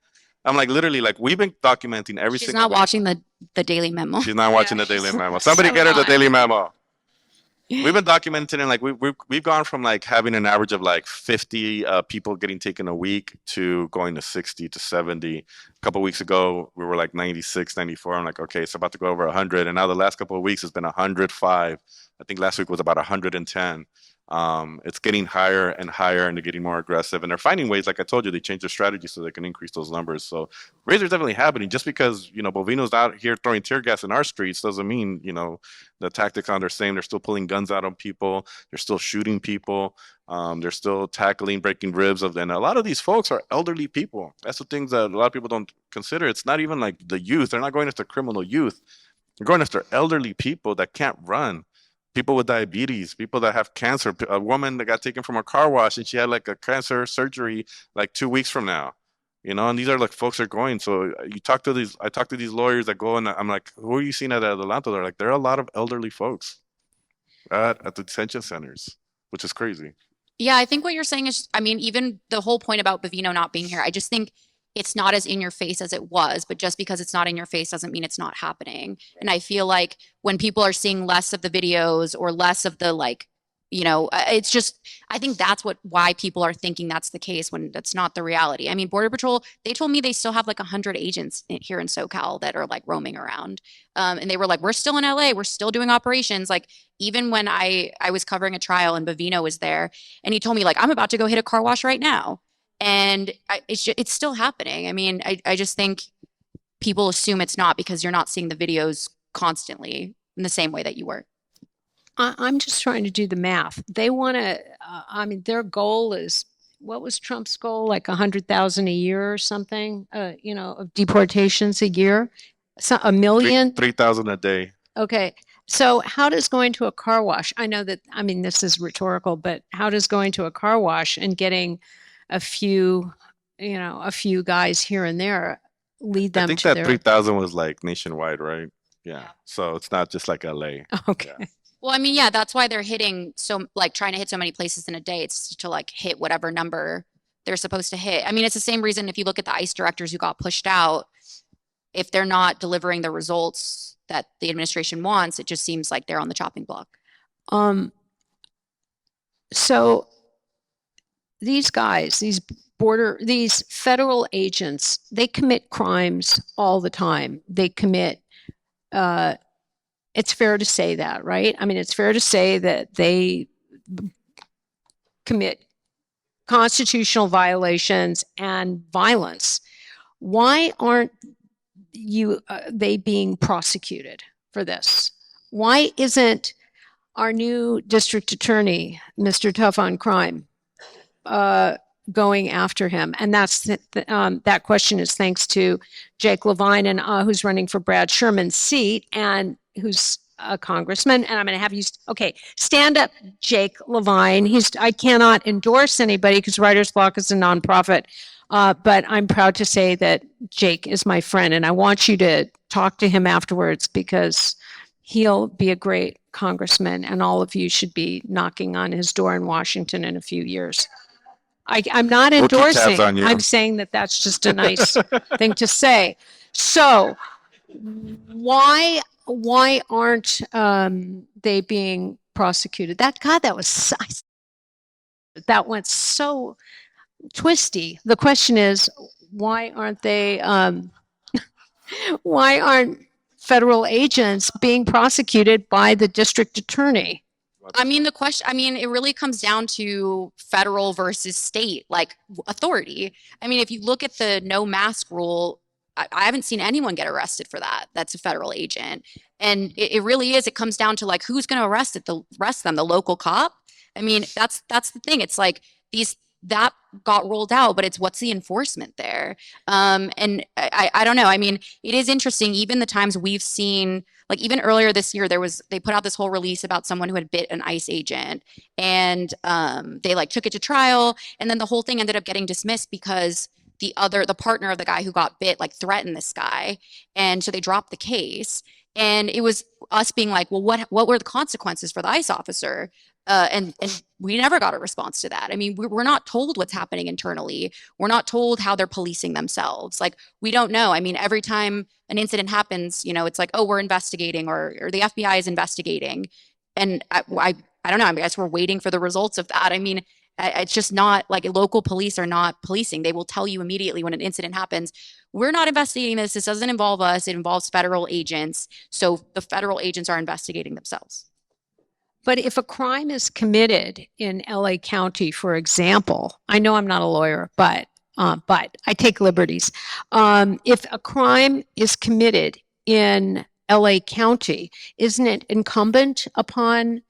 I'm like, literally, like we've been documenting every She's single not week. watching the Daily Memo. She's not watching Yeah. the Daily Memo. Somebody So get her the not. Daily Memo. We've been documenting like we've gone from like having an average of like 50 people getting taken a week to going to 60 to 70. A couple of weeks ago, we were like 96, 94. I'm like, okay, it's about to go over 100. And now the last couple of weeks has been 105. I think last week was about 110. It's getting higher and higher, and they're getting more aggressive. And they're finding ways, like I told you, they changed their strategy so they can increase those numbers. So raids are definitely happening. Just because, Bovino's out here throwing tear gas in our streets doesn't mean, the tactics are the same. They're still pulling guns out on people. They're still shooting people. They're still tackling, breaking ribs of them. And a lot of these folks are elderly people. That's the things that a lot of people don't consider. It's not even like the youth. They're not going after criminal youth. They're going after elderly people that can't run. People with diabetes, people that have cancer. A woman that got taken from a car wash and she had like a cancer surgery like 2 weeks from now. And these are like folks are going. So I talk to these lawyers that go, and I'm like, who are you seeing at Adelanto? They're like, there are a lot of elderly folks at the detention centers, which is crazy. Yeah, I think what you're saying is, I mean, even the whole point about Bovino not being here, I just think it's not as in your face as it was, but just because it's not in your face doesn't mean it's not happening. And I feel like when people are seeing less of the videos or less of the it's just, I think that's why people are thinking that's the case when that's not the reality. I mean, Border Patrol, they told me they still have like 100 agents here in SoCal that are like roaming around. And they were like, we're still in LA, we're still doing operations. Like even when I was covering a trial and Bovino was there and he told me like, I'm about to go hit a car wash right now. And it's still happening. I mean, I just think people assume it's not because you're not seeing the videos constantly in the same way that you were. I'm just trying to do the math. They want to, their goal is, what was Trump's goal? Like 100,000 a year or something, of deportations a year? So a million? 3,000 a day. Okay. So how does going to a car wash, I know that, this is rhetorical, but how does going to a car wash and getting a few guys here and there lead them I think to that 3,000 was like nationwide, right? Yeah. So it's not just like LA. Okay. Yeah. Well, I mean, yeah, that's why they're hitting trying to hit so many places in a day. It's to like hit whatever number they're supposed to hit. I mean, it's the same reason if you look at the ICE directors who got pushed out, if they're not delivering the results that the administration wants, it just seems like they're on the chopping block. So these guys, these federal agents, they commit crimes all the time. They commit, it's fair to say that, right? It's fair to say that they commit constitutional violations and violence. Why aren't they being prosecuted for this? Why isn't our new district attorney, Mr. Tough on Crime, going after him? And that's that question is thanks to Jake Levine, and who's running for Brad Sherman's seat, and who's a congressman. And I'm going to have you, stand up, Jake Levine. I cannot endorse anybody because Writer's Block is a nonprofit, but I'm proud to say that Jake is my friend, and I want you to talk to him afterwards because he'll be a great congressman, and all of you should be knocking on his door in Washington in a few years. I'm not endorsing. I'm saying that that's just a nice thing to say. So why aren't they being prosecuted? That went so twisty. The question is, why aren't they? Why aren't federal agents being prosecuted by the district attorney? It really comes down to federal versus state, like authority. If you look at the no mask rule, I haven't seen anyone get arrested for that. That's a federal agent. And it really is, it comes down to like, who's going to arrest them, the local cop? I mean, that's the thing. It's like that got rolled out, but it's what's the enforcement there? And I don't know. I mean, it is interesting. Even the times we've seen, like even earlier this year, they put out this whole release about someone who had bit an ICE agent, and they like took it to trial, and then the whole thing ended up getting dismissed because the partner of the guy who got bit like threatened this guy, and so they dropped the case. And it was us being like, well, what were the consequences for the ICE officer? And we never got a response to that. I mean, we're not told what's happening internally. We're not told how they're policing themselves. Like, we don't know. I mean, every time an incident happens, it's like, oh, we're investigating, or the FBI is investigating. And I don't know. I guess we're waiting for the results of that. I mean, it's just not like local police are not policing. They will tell you immediately when an incident happens, we're not investigating this. This doesn't involve us. It involves federal agents. So the federal agents are investigating themselves. But if a crime is committed in LA County, for example, I know I'm not a lawyer, but I take liberties. If a crime is committed in LA County, isn't it incumbent upon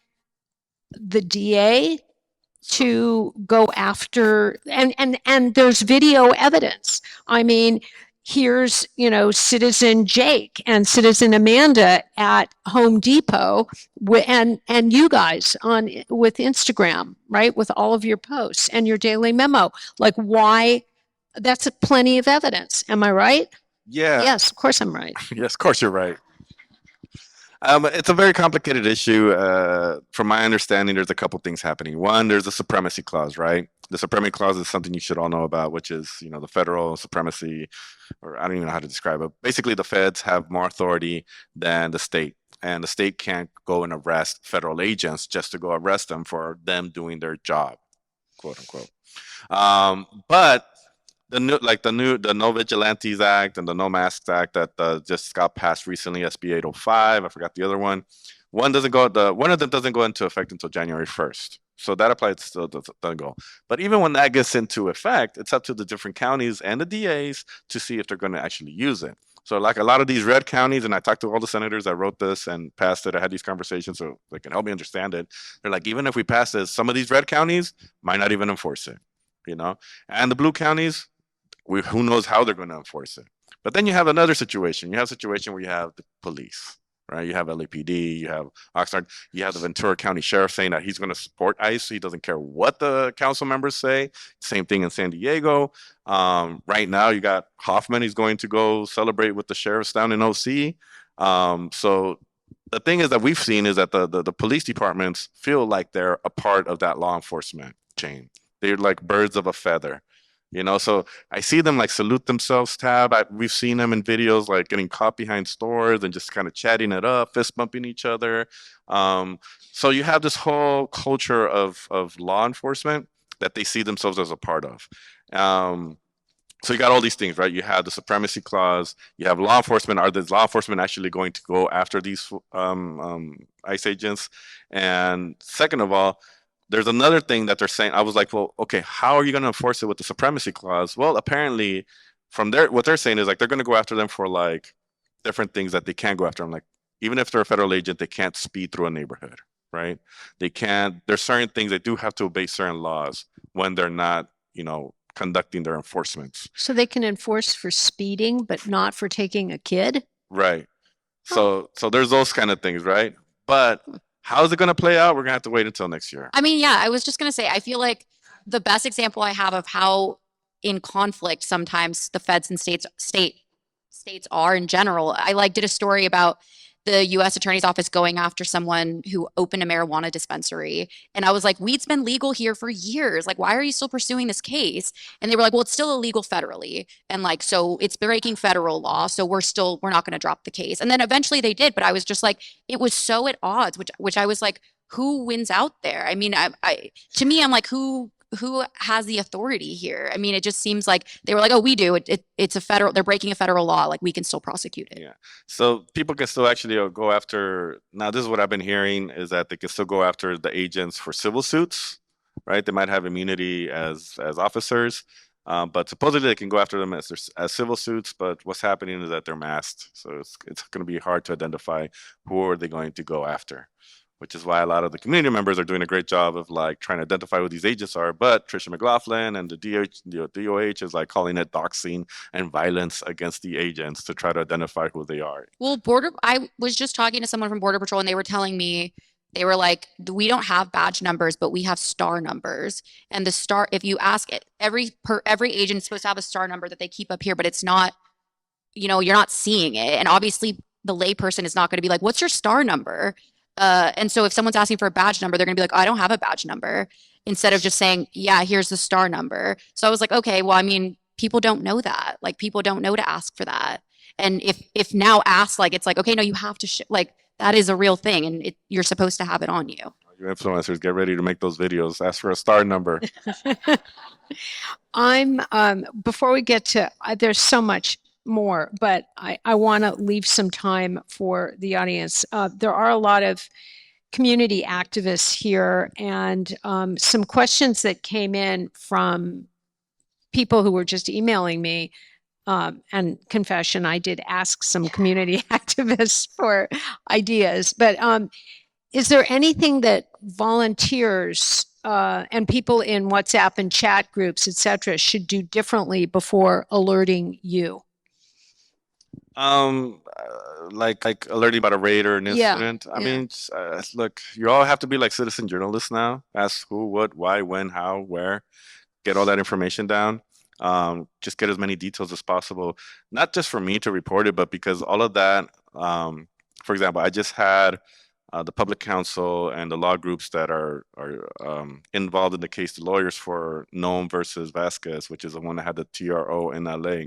the DA to go after, and there's video evidence. I mean, here's, Citizen Jake and Citizen Amanda at Home Depot, and you guys with Instagram, right, with all of your posts and your daily memo. Like, why? That's plenty of evidence. Am I right? Yeah. Yes, of course I'm right. Yes, of course you're right. It's a very complicated issue. From my understanding, there's a couple things happening. One, there's a supremacy clause, right? The supremacy clause is something you should all know about, which is, the federal supremacy, or I don't even know how to describe it. Basically, the feds have more authority than the state, and the state can't go and arrest federal agents just to go arrest them for them doing their job, quote unquote. But the No Vigilantes Act and the No Masks Act that just got passed recently, SB 805. I forgot the other one. One of them doesn't go into effect until January 1st. So that applies still doesn't go. But even when that gets into effect, it's up to the different counties and the DAs to see if they're going to actually use it. So like a lot of these red counties, and I talked to all the senators that wrote this and passed it. I had these conversations so they can help me understand it. They're like, even if we pass this, some of these red counties might not even enforce it, and the blue counties, who knows how they're going to enforce it. But then you have another situation. You have a situation where you have the police, right? You have LAPD, you have Oxnard, you have the Ventura County Sheriff saying that he's going to support ICE. He doesn't care what the council members say. Same thing in San Diego. Right now, you got Hoffman. He's going to go celebrate with the sheriffs down in OC. So the thing is that we've seen is that the police departments feel like they're a part of that law enforcement chain. They're like birds of a feather. So I see them like salute themselves, we've seen them in videos like getting caught behind stores and just kind of chatting it up, fist bumping each other. So you have this whole culture of law enforcement that they see themselves as a part of. So you got all these things, right? You have the supremacy clause. You have law enforcement. Are the law enforcement actually going to go after these ICE agents? And second of all, there's another thing that they're saying. I was like, well, okay, how are you going to enforce it with the supremacy clause? Well, apparently, what they're saying is like they're going to go after them for like different things that they can't go after them. Like even if they're a federal agent, they can't speed through a neighborhood, right? They can't. There's certain things they do have to obey certain laws when they're not, conducting their enforcements. So they can enforce for speeding, but not for taking a kid? Right. So there's those kind of things, right? But how's it going to play out? We're going to have to wait until next year. I mean, yeah, I was just going to say, I feel like the best example I have of how in conflict sometimes the feds and states are in general. I did a story about the U.S. Attorney's Office going after someone who opened a marijuana dispensary. And I was like, weed's been legal here for years. Like, why are you still pursuing this case? And they were like, well, it's still illegal federally. And like, so it's breaking federal law. So we're not going to drop the case. And then eventually they did. But I was just like, it was so at odds, which I was like, who wins out there? I mean, to me, I'm like, who has the authority here? I mean, it just seems like they were like, oh, we do. It's a federal, they're breaking a federal law. Like we can still prosecute it. Yeah. So people can still actually go after, now this is what I've been hearing is that they can still go after the agents for civil suits, right? They might have immunity as officers, but supposedly they can go after them as civil suits. But what's happening is that they're masked. So it's going to be hard to identify who are they going to go after. which is why a lot of the community members are doing a great job of like trying to identify who these agents are. But Trisha McLaughlin and the DOH is like calling it doxing and violence against the agents to try to identify who they are. Well, I was just talking to someone from Border Patrol and they were telling me, they were like, we don't have badge numbers, but we have star numbers. And the star, if you ask it, every agent is supposed to have a star number that they keep up here, but it's not, you're not seeing it. And obviously the layperson is not going to be like, what's your star number? And so if someone's asking for a badge number, they're going to be like, I don't have a badge number, instead of just saying, yeah, here's the star number. So I was like, okay, well, I mean, people don't know that. Like, people don't know to ask for that. And if now asked, like, it's like, okay, no, you have to, like, that is a real thing, and you're supposed to have it on you. Your influencers, get ready to make those videos. Ask for a star number. Before we get to, there's so much more, but I want to leave some time for the audience. There are a lot of community activists here, and some questions that came in from people who were just emailing me. And confession, I did ask some community activists for ideas, but is there anything that volunteers and people in WhatsApp and chat groups, etc., should do differently before alerting you? Like alerting about a raid or an incident. I mean, look, you all have to be like citizen journalists now. Ask who, what, why, when, how, where. Get all that information down. Just get as many details as possible, not just for me to report it, but because all of that, for example, I just had the public counsel and the law groups that are involved in the case, the lawyers for Noam versus Vasquez, which is the one that had the TRO in LA.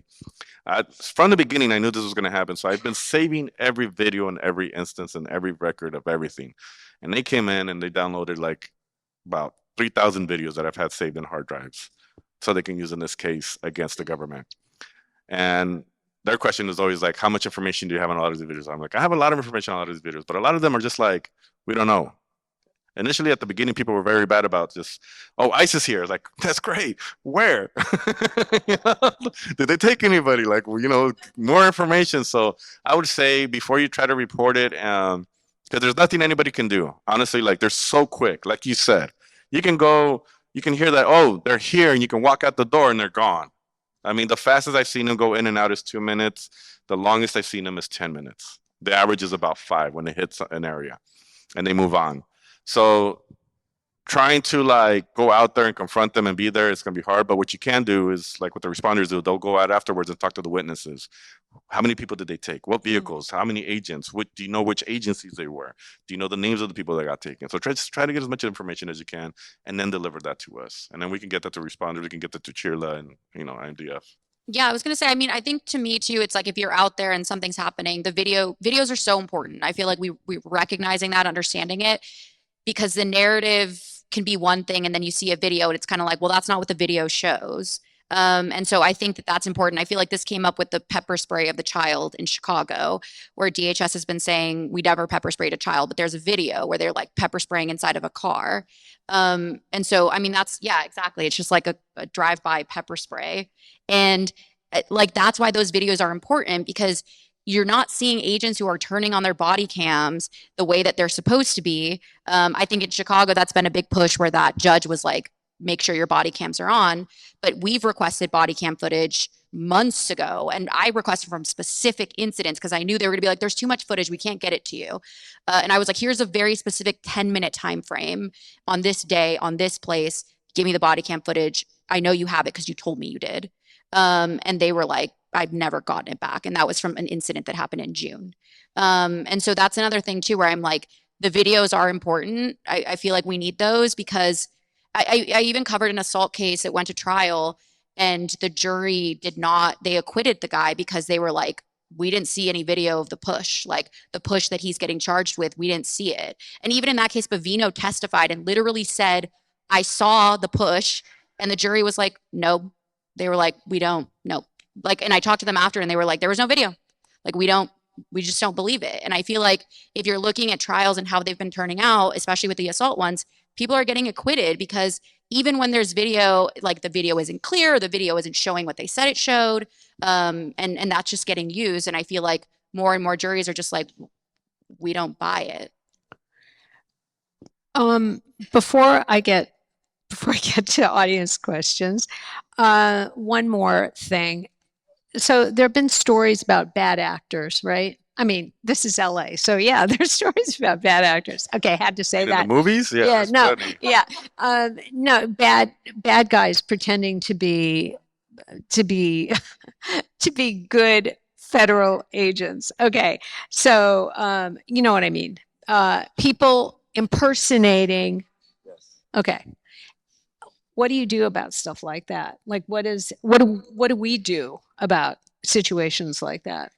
From the beginning, I knew this was going to happen, so I've been saving every video and every instance and every record of everything. And they came in and they downloaded like about 3,000 videos that I've had saved in hard drives, so they can use in this case against the government. And their question is always like, how much information do you have on a lot of these videos? I'm like, I have a lot of information on a lot of these videos, but a lot of them are just like, we don't know. Initially, at the beginning, people were very bad about just, oh, ICE is here. Like, that's great. Where? Did they take anybody? Like, more information. So I would say before you try to report it, because there's nothing anybody can do. Honestly, like, they're so quick. Like you said, you can hear that, oh, they're here, and you can walk out the door and they're gone. I mean, the fastest I've seen them go in and out is 2 minutes. The longest I've seen them is 10 minutes. The average is about 5 when they hit an area and they move on. So trying to like go out there and confront them and be there, it's going to be hard. But what you can do is like what the responders do, they'll go out afterwards and talk to the witnesses. How many people did they take? What vehicles? How many agents? Do you know which agencies they were? Do you know the names of the people that got taken? So try to get as much information as you can and then deliver that to us. And then we can get that to responders. We can get that to Chirla and, IMDF. Yeah, I was going to say, I mean, I think to me too, it's like if you're out there and something's happening, videos are so important. I feel like we're recognizing that, understanding it, because the narrative can be one thing and then you see a video and it's kind of like, well, that's not what the video shows. And so I think that that's important. I feel like this came up with the pepper spray of the child in Chicago, where DHS has been saying we never pepper sprayed a child, but there's a video where they're like pepper spraying inside of a car. And so, I mean, yeah, exactly. It's just like a drive-by pepper spray. And like, that's why those videos are important, because you're not seeing agents who are turning on their body cams the way that they're supposed to be. I think in Chicago, that's been a big push where that judge was like, make sure your body cams are on. But we've requested body cam footage months ago. And I requested from specific incidents because I knew they were gonna be like, there's too much footage, we can't get it to you. And I was like, here's a very specific 10-minute time frame on this day, on this place, give me the body cam footage. I know you have it because you told me you did. And they were like, I've never gotten it back. And that was from an incident that happened in June. And so that's another thing too, where I'm like, the videos are important. I feel like we need those because I even covered an assault case that went to trial and the jury they acquitted the guy because they were like, we didn't see any video of the push, like the push that he's getting charged with. We didn't see it. And even in that case, Bavino testified and literally said, I saw the push. And the jury was like, no. They were like, we don't, no. Like, and I talked to them after and they were like, there was no video. Like, we just don't believe it. And I feel like if you're looking at trials and how they've been turning out, especially with the assault ones, people are getting acquitted because even when there's video, like the video isn't clear, the video isn't showing what they said it showed. And that's just getting used. And I feel like more and more juries are just like, we don't buy it. Um, before I get before I get to audience questions, one more thing. So there have been stories about bad actors, right? I mean, this is LA, so yeah, there's stories about bad actors. Okay, had to say And in the that. movies, yeah, Yeah, there's no, plenty. yeah, no, bad guys pretending to be to be good federal agents. Okay, so you know what I mean. People impersonating. Yes. Okay, what do you do about stuff like that? Like, what do we do about situations like that?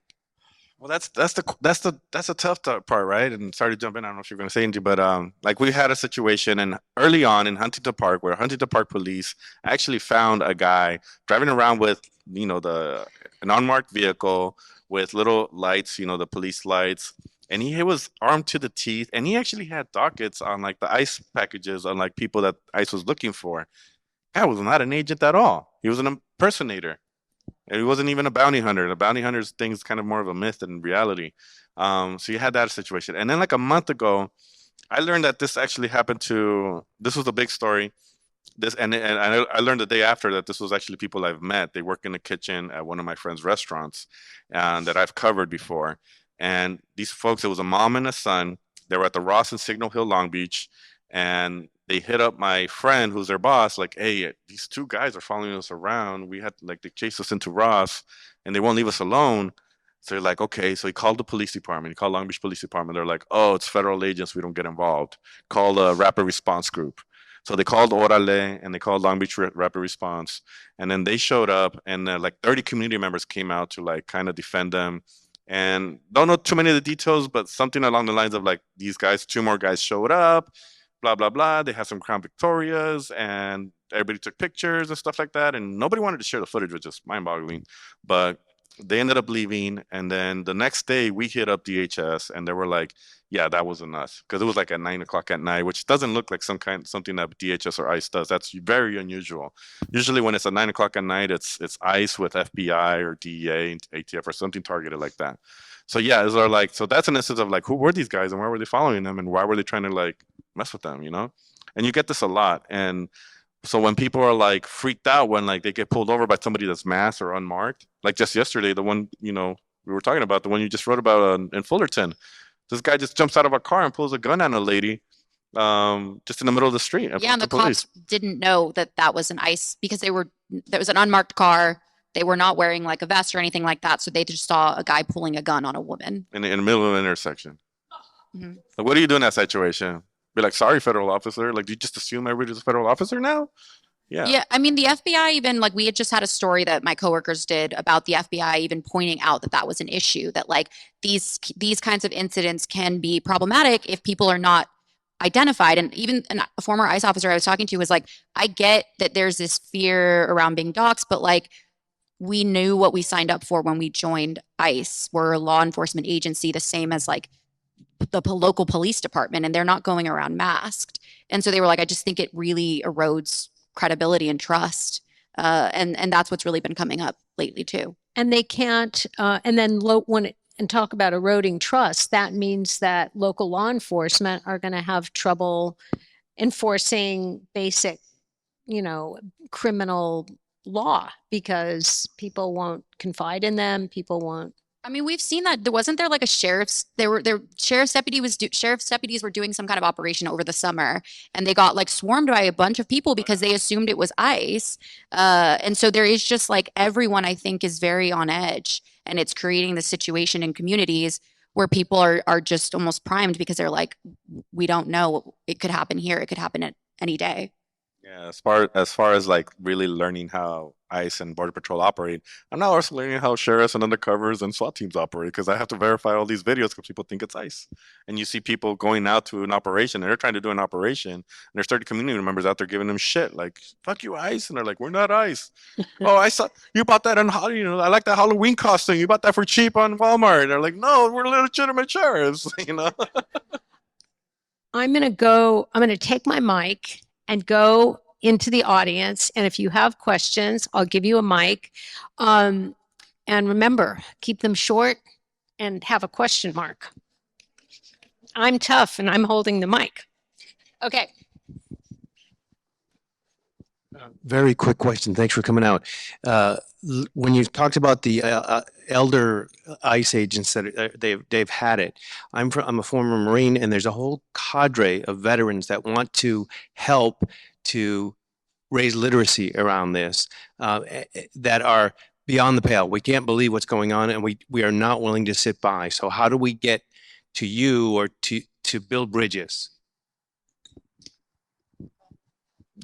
Well, that's the tough part, right? And sorry to jump in. I don't know if you're going to say anything, but like we had a situation and early on in Huntington Park where Huntington Park police actually found a guy driving around with the an unmarked vehicle with little lights, the police lights, and he was armed to the teeth, and he actually had dockets on like the ICE packages on like people that ICE was looking for. Guy was not an agent at all. He was an impersonator. And he wasn't even a bounty hunter. The bounty hunter's thing is kind of more of a myth than reality. So you had that situation. And then like a month ago, I learned that this actually happened to, this was a big story. I learned the day after that this was actually people I've met. They work in the kitchen at one of my friend's restaurants and that I've covered before. And these folks, it was a mom and a son. They were at the Ross and Signal Hill, Long Beach, and they hit up my friend who's their boss, like, hey, these two guys are following us around. We had like they chased us into Ross and they won't leave us alone. So they're like, okay. So he called the police department. He called Long Beach Police Department. They're like, oh, it's federal agents. We don't get involved. Call the rapid response group. So they called Orale and they called Long Beach Rapid Response. And then they showed up and like 30 community members came out to like kind of defend them. And don't know too many of the details, but something along the lines of like these guys, two more guys showed up, blah, blah, blah. They had some Crown Victorias and everybody took pictures and stuff like that. And nobody wanted to share the footage, which is mind boggling. But they ended up leaving. And then the next day we hit up DHS and they were like, yeah, that wasn't us. Because it was like at 9 o'clock at night, which doesn't look like something that DHS or ICE does. That's very unusual. Usually when it's at 9 o'clock at night, it's ICE with FBI or DEA, ATF or something targeted like that. So yeah, those are like so that's an instance of like who were these guys and why were they following them and why were they trying to like mess with them? And you get this a lot. And so when people are like freaked out when like they get pulled over by somebody that's masked or unmarked, like just yesterday, the one, we were talking about, the one you just wrote about in Fullerton, this guy just jumps out of a car and pulls a gun on a lady just in the middle of the street. Yeah, and the police. cops didn't know that that was an ICE because there was an unmarked car. They were not wearing like a vest or anything like that, so they just saw a guy pulling a gun on a woman. In the middle of an intersection. Mhm. Like, what do you do in that situation? Be like, sorry, federal officer. Like, do you just assume everybody's a federal officer now? Yeah. Yeah, I mean, the FBI even like we had just had a story that my coworkers did about the FBI even pointing out that that was an issue that like these kinds of incidents can be problematic if people are not identified. And even a former ICE officer I was talking to was like, I get that there's this fear around being doxxed, but like we knew what we signed up for when we joined ICE. We're a law enforcement agency, the same as like the local police department, and they're not going around masked. And so they were like, I just think it really erodes credibility and trust. And that's what's really been coming up lately too. And they can't, and then and talk about eroding trust, that means that local law enforcement are going to have trouble enforcing basic, criminal law because people won't confide in them. People won't. I mean, we've seen that. Wasn't there like a sheriff's deputies were doing some kind of operation over the summer, and they got like swarmed by a bunch of people because they assumed it was ICE. And so there is just like everyone I think is very on edge, and it's creating the situation in communities where people are just almost primed because they're like, we don't know, it could happen here, it could happen at any day. Yeah, as far as like really learning how ICE and Border Patrol operate, I'm now also learning how sheriffs and undercovers and SWAT teams operate because I have to verify all these videos because people think it's ICE. And you see people going out to an operation and they're trying to do an operation and there's 30 community members out there giving them shit like "fuck you, ICE," and they're like, "We're not ICE." "Oh, I saw you bought that on I like that Halloween costume. You bought that for cheap on Walmart." And they're like, "No, we're legitimate sheriffs." I'm going to take my mic and go into the audience. And if you have questions, I'll give you a mic. And remember, keep them short and have a question mark. I'm tough and I'm holding the mic. Okay. Very quick question. Thanks for coming out. When you talked about the elder ICE agents that they've had it, I'm a former Marine, and there's a whole cadre of veterans that want to help to raise literacy around this that are beyond the pale. We can't believe what's going on, and we are not willing to sit by. So how do we get to you or to build bridges?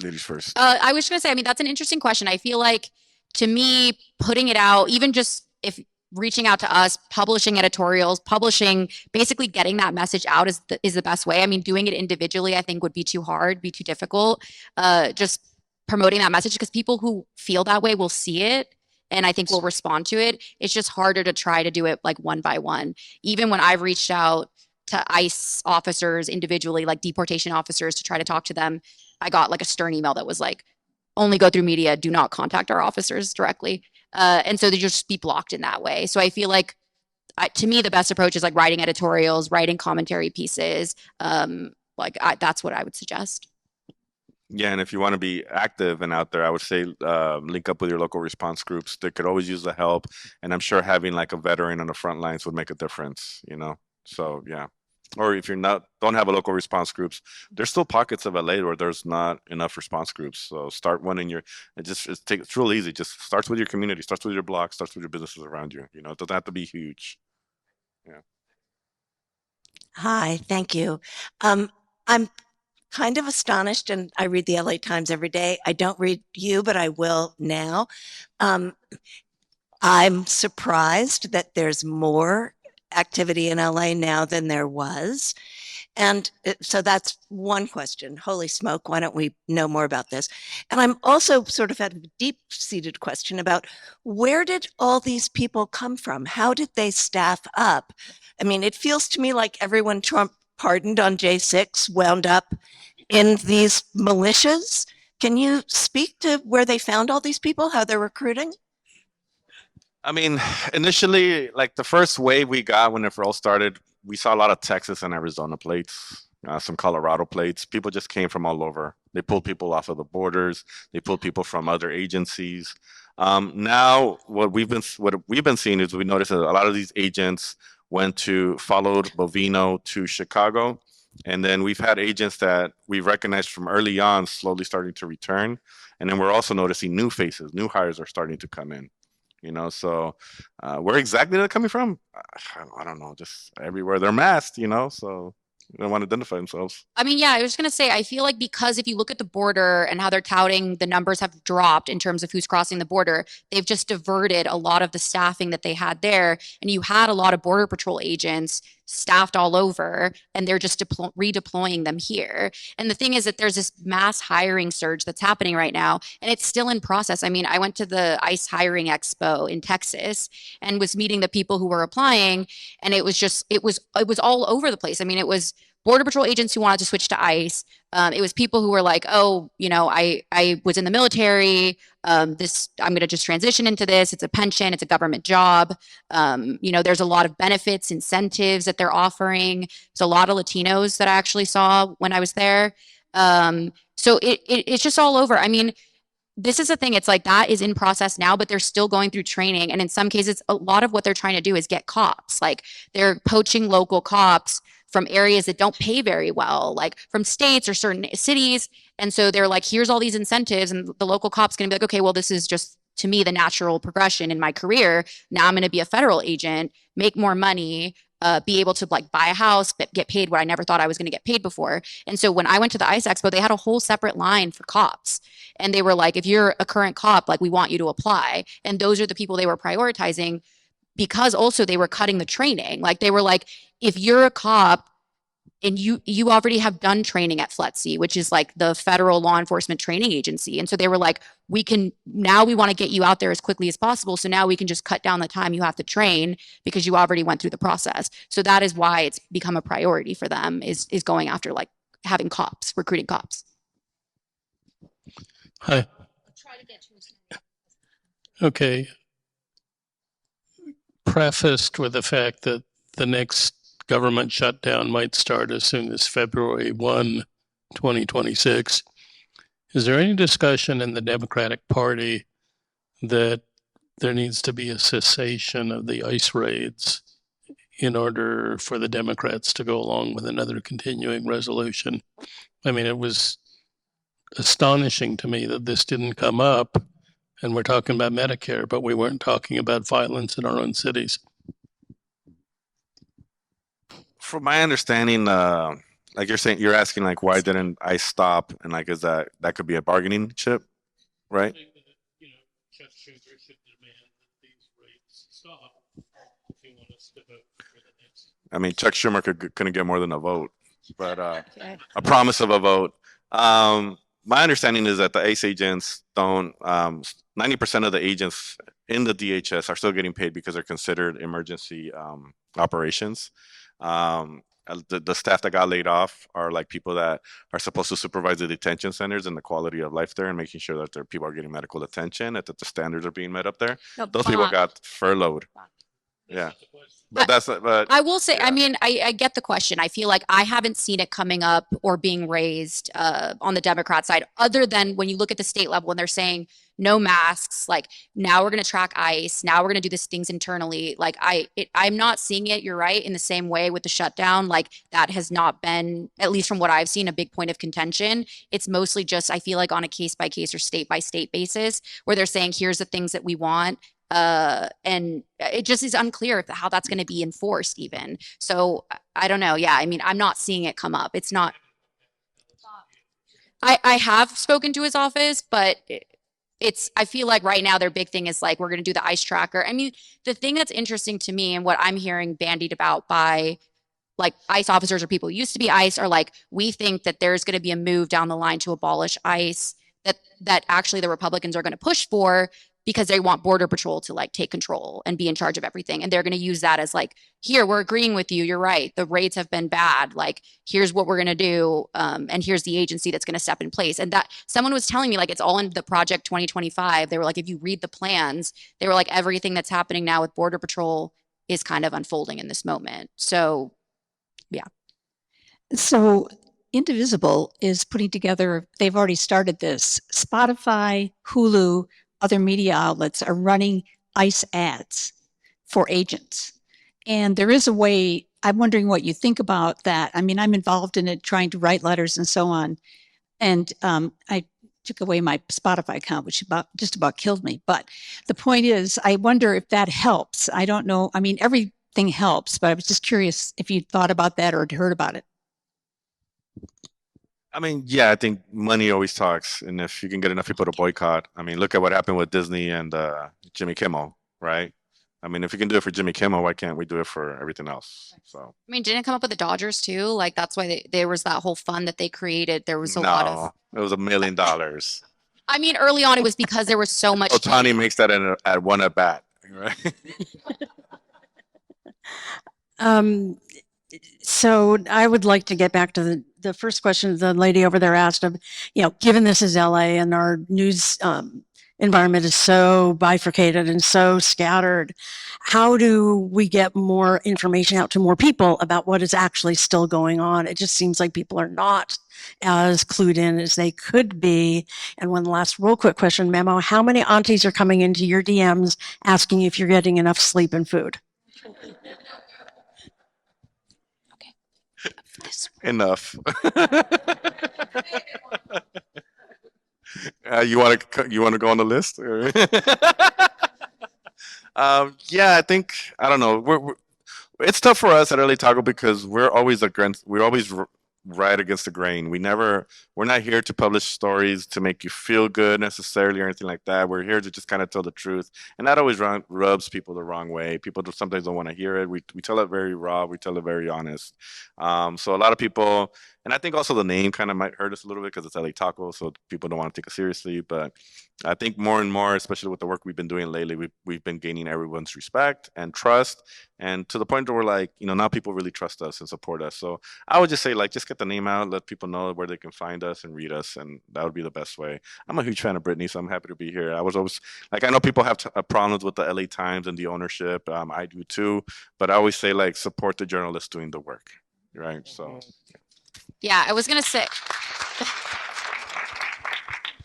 Ladies first. I was going to say, I mean, that's an interesting question. I feel like to me, putting it out, even just if reaching out to us, publishing editorials, publishing, basically getting that message out is the best way. I mean, doing it individually, I think would be too hard, be too difficult. Just promoting that message, because people who feel that way will see it, and I think will respond to it. It's just harder to try to do it like one by one. Even when I've reached out to ICE officers individually, like deportation officers, to try to talk to them, I got like a stern email that was like, only go through media, do not contact our officers directly. And so they just be blocked in that way. So I feel like, to me, the best approach is like writing editorials, writing commentary pieces. That's what I would suggest. Yeah, and if you want to be active and out there, I would say link up with your local response groups. They could always use the help, and I'm sure having like a veteran on the front lines would make a difference, you know? So yeah. Or if you're don't have a local response groups, there's still pockets of LA where there's not enough response groups. So start one in it's real easy. Just starts with your community, starts with your block, starts with your businesses around you. You know, it doesn't have to be huge. Yeah. Hi, thank you. I'm kind of astonished, and I read the LA Times every day. I don't read you, but I will now. I'm surprised that there's more activity in LA now than there was. And so that's one question. Holy smoke, why don't we know more about this? And I'm also sort of had a deep-seated question about, where did all these people come from? How did they staff up? I mean, it feels to me like everyone Trump pardoned on J6 wound up in these militias. Can you speak to where they found all these people, how they're recruiting? I mean, initially, like the first wave we got when it all started, we saw a lot of Texas and Arizona plates, some Colorado plates. People just came from all over. They pulled people off of the borders. They pulled people from other agencies. Now, what we've been seeing is we noticed that a lot of these agents followed Bovino to Chicago. And then we've had agents that we recognized from early on slowly starting to return. And then we're also noticing new faces, new hires are starting to come in. You know, so where exactly they're coming from, I don't know, just everywhere. They're masked, you know, so they don't want to identify themselves. I mean, yeah, I was going to say, I feel like because if you look at the border and how they're touting, the numbers have dropped in terms of who's crossing the border. They've just diverted a lot of the staffing that they had there. And you had a lot of Border Patrol agents staffed all over, and they're just redeploying them here. And the thing is that there's this mass hiring surge that's happening right now, and it's still in process. I mean, I went to the ICE hiring expo in Texas and was meeting the people who were applying, and it was all over the place. I mean, it was Border Patrol agents who wanted to switch to ICE. It was people who were like, oh, you know, I was in the military. I'm going to just transition into this. It's a pension. It's a government job. You know, there's a lot of benefits, incentives that they're offering. There's a lot of Latinos that I actually saw when I was there. So it's just all over. I mean, this is the thing. It's like that is in process now, but they're still going through training. And in some cases, a lot of what they're trying to do is get cops. Like they're poaching local cops from areas that don't pay very well, like from states or certain cities. And so they're like, here's all these incentives. And the local cop's going to be like, okay, well, this is just, to me, the natural progression in my career. Now I'm going to be a federal agent, make more money, be able to like buy a house, but get paid what I never thought I was going to get paid before. And so when I went to the ICE Expo, they had a whole separate line for cops. And they were like, if you're a current cop, like we want you to apply. And those are the people they were prioritizing, because also they were cutting the training. Like they were like, if you're a cop and you already have done training at FLETC, which is like the federal law enforcement training agency. And so they were like, we want to get you out there as quickly as possible. So now we can just cut down the time you have to train because you already went through the process. So that is why it's become a priority for them is going after like having cops, recruiting cops. Hi. Okay. Prefaced with the fact that the next government shutdown might start as soon as February 1, 2026. Is there any discussion in the Democratic Party that there needs to be a cessation of the ICE raids in order for the Democrats to go along with another continuing resolution? I mean, it was astonishing to me that this didn't come up, and we're talking about Medicare, but we weren't talking about violence in our own cities. From my understanding, like you're asking, like, why didn't I stop? And like, is that could be a bargaining chip, right? Chuck Schumer should demand that these rates stop if you want us to vote for the next. I mean, Chuck Schumer couldn't get more than a vote, but a promise of a vote. My understanding is that the ICE agents don't. 90% of the agents in the DHS are still getting paid because they're considered emergency operations. The staff that got laid off are like people that are supposed to supervise the detention centers and the quality of life there and making sure that their people are getting medical attention, that the standards are being met up there. Those people got furloughed. Yeah. But I will say, yeah. I mean, I get the question. I feel like I haven't seen it coming up or being raised on the Democrat side, other than when you look at the state level and they're saying no masks, like now we're going to track ICE, now we're going to do these things internally. Like I'm not seeing it, you're right, in the same way with the shutdown. Like that has not been, at least from what I've seen, a big point of contention. It's mostly just, I feel like, on a case by case or state by state basis where they're saying, here's the things that we want. And it just is unclear how that's going to be enforced even. So I don't know. Yeah. I mean, I'm not seeing it come up. It's not, I have spoken to his office, but I feel like right now their big thing is like, we're going to do the ICE tracker. I mean, the thing that's interesting to me and what I'm hearing bandied about by like ICE officers or people who used to be ICE are like, we think that there's going to be a move down the line to abolish ICE that actually the Republicans are going to push for, because they want Border Patrol to like take control and be in charge of everything. And they're going to use that as like, here, we're agreeing with you. You're right. The raids have been bad. Like, here's what we're going to do. And here's the agency that's going to step in place. And that someone was telling me like, it's all in the Project 2025. They were like, if you read the plans, they were like, everything that's happening now with Border Patrol is kind of unfolding in this moment. So, yeah. So Indivisible is putting together, they've already started this. Spotify, Hulu, other media outlets are running ICE ads for agents. And there is a way, I'm wondering what you think about that. I mean, I'm involved in it, trying to write letters and so on. And I took away my Spotify account, which just about killed me. But the point is, I wonder if that helps. I don't know. I mean, everything helps, but I was just curious if you thought about that or had heard about it. I mean, yeah, I think money always talks, and if you can get enough people to boycott, I mean, look at what happened with Disney and Jimmy Kimmel, right? I mean, if you can do it for Jimmy Kimmel, why can't we do it for everything else? So, I mean, didn't it come up with the Dodgers too? Like that's why there was that whole fund that they created. There was a lot of. It was $1 million. I mean, early on it was because there was so much. Ohtani makes that at one at bat, right? So I would like to get back to the first question the lady over there asked of, given this is LA and our news environment is so bifurcated and so scattered, how do we get more information out to more people about what is actually still going on? It just seems like people are not as clued in as they could be. And one last real quick question, Memo, how many aunties are coming into your DMs asking if you're getting enough sleep and food? Enough. You want to go on the list? Yeah, I think I don't know. It's tough for us at Early Taco because we're always right against the grain. We're not here to publish stories to make you feel good necessarily or anything like that. We're here to just kind of tell the truth, and that always rubs people the wrong way. People sometimes don't want to hear it. We tell it very raw. We tell it very honest. So a lot of people, and I think also the name kind of might hurt us a little bit because it's LA Taco, so people don't want to take it seriously. But I think more and more, especially with the work we've been doing lately, we've been gaining everyone's respect and trust, and to the point where we're like, now people really trust us and support us. So I would just say, like, just get the name out, let people know where they can find us and read us, and that would be the best way. I'm a huge fan of Brittny, so I'm happy to be here. I was always like, I know people have problems with the LA Times and the ownership. I do too, but I always say, like, support the journalists doing the work, right? So yeah, I was gonna say.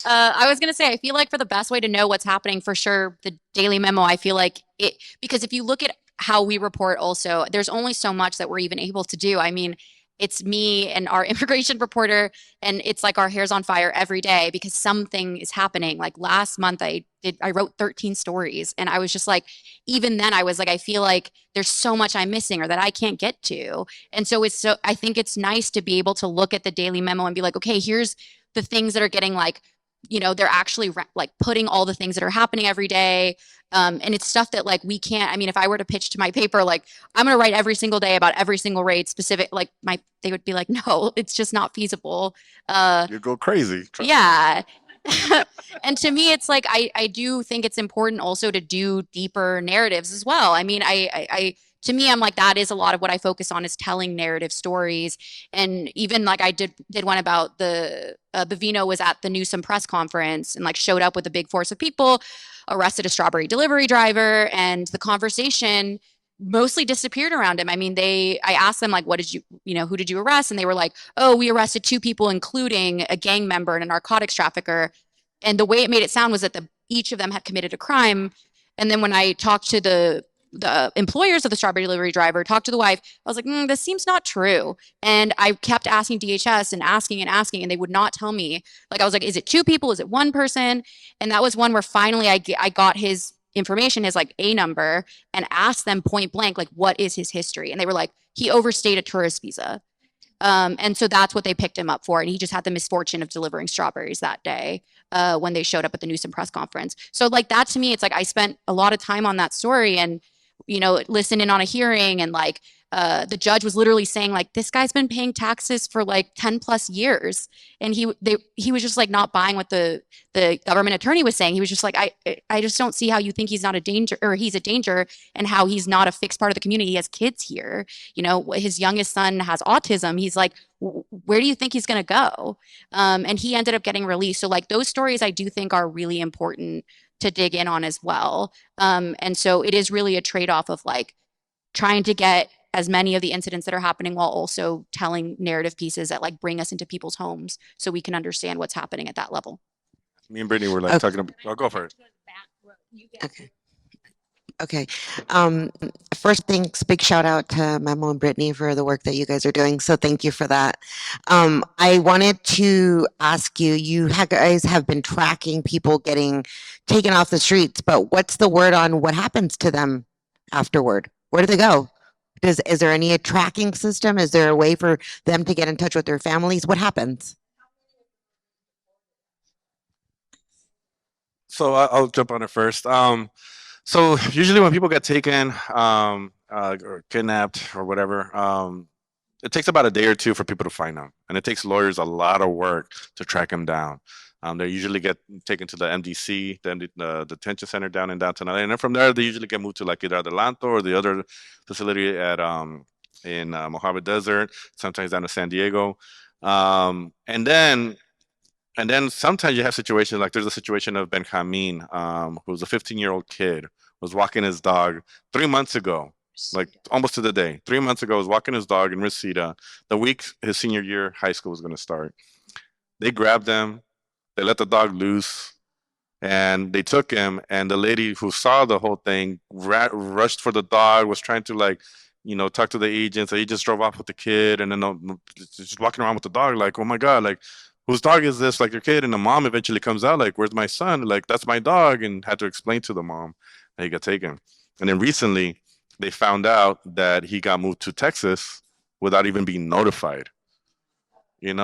I was gonna say, I feel like for the best way to know what's happening, for sure, the Daily Memo, I feel like it, because if you look at how we report also, there's only so much that we're even able to do. I mean, it's me and our immigration reporter, and it's like our hair's on fire every day because something is happening. Like last month, I wrote 13 stories, and I was just like, even then, I was like, I feel like there's so much I'm missing or that I can't get to. And so I think it's nice to be able to look at the Daily Memo and be like, okay, here's the things that are getting like, they're actually like putting all the things that are happening every day. And it's stuff that like we can't, I mean, if I were to pitch to my paper, like I'm going to write every single day about every single raid specific, like they would be like, no, it's just not feasible. You go crazy. Yeah. And to me, it's like, I do think it's important also to do deeper narratives as well. I mean, to me, I'm like, that is a lot of what I focus on is telling narrative stories. And even like I did one about the Vino was at the Newsom press conference and like showed up with a big force of people, arrested a strawberry delivery driver, and the conversation mostly disappeared around him. I mean, I asked them like, what did who did you arrest? And they were like, oh, we arrested 2 people, including a gang member and a narcotics trafficker. And the way it made it sound was that each of them had committed a crime. And then when I talked to the employers of the strawberry delivery driver, talked to the wife, I was like, this seems not true. And I kept asking DHS and asking, and they would not tell me. Like, I was like, is it 2 people? Is it 1 person? And that was one where finally I got his information, his like A number, and asked them point blank, like, what is his history? And they were like, he overstayed a tourist visa. And so that's what they picked him up for. And he just had the misfortune of delivering strawberries that day when they showed up at the Newsom press conference. So like that to me, it's like I spent a lot of time on that story and, listen in on a hearing, and like the judge was literally saying like, this guy's been paying taxes for like 10 plus years. And he was just like not buying what the government attorney was saying. He was just like, I just don't see how you think he's not a danger, or he's a danger, and how he's not a fixed part of the community. He has kids here. His youngest son has autism. He's like, where do you think he's going to go? And he ended up getting released. So like those stories I do think are really important to dig in on as well. And so it is really a trade-off of like trying to get as many of the incidents that are happening while also telling narrative pieces that like bring us into people's homes so we can understand what's happening at that level. Me and Brittany were like talking about, I'll go for it. Okay. Okay. First things, big shout out to Memo and Brittany for the work that you guys are doing. So thank you for that. I wanted to ask you, guys have been tracking people getting taken off the streets, but what's the word on what happens to them afterward? Where do they go? Is there any tracking system? Is there a way for them to get in touch with their families? What happens? So I'll jump on it first. So usually when people get taken or kidnapped or whatever, it takes about a day or 2 for people to find them, and it takes lawyers a lot of work to track them down. They usually get taken to the MDC, the detention center down in downtown LA, and then from there they usually get moved to like either Adelanto or the other facility at in Mojave Desert, sometimes down to San Diego, and then sometimes you have situations like there's a situation of Benjamin, who's a 15-year-old kid, was walking his dog 3 months ago, like almost to the day. 3 months ago, was walking his dog in Reseda, the week his senior year high school was going to start. They grabbed him, they let the dog loose, and they took him. And the lady who saw the whole thing rushed for the dog, was trying to like, talk to the agents. The agents drove off with the kid, and then just walking around with the dog, like, oh my God, like, whose dog is this? Like your kid. And the mom eventually comes out like, where's my son? Like, that's my dog. And had to explain to the mom that he got taken. And then recently they found out that he got moved to Texas without even being notified.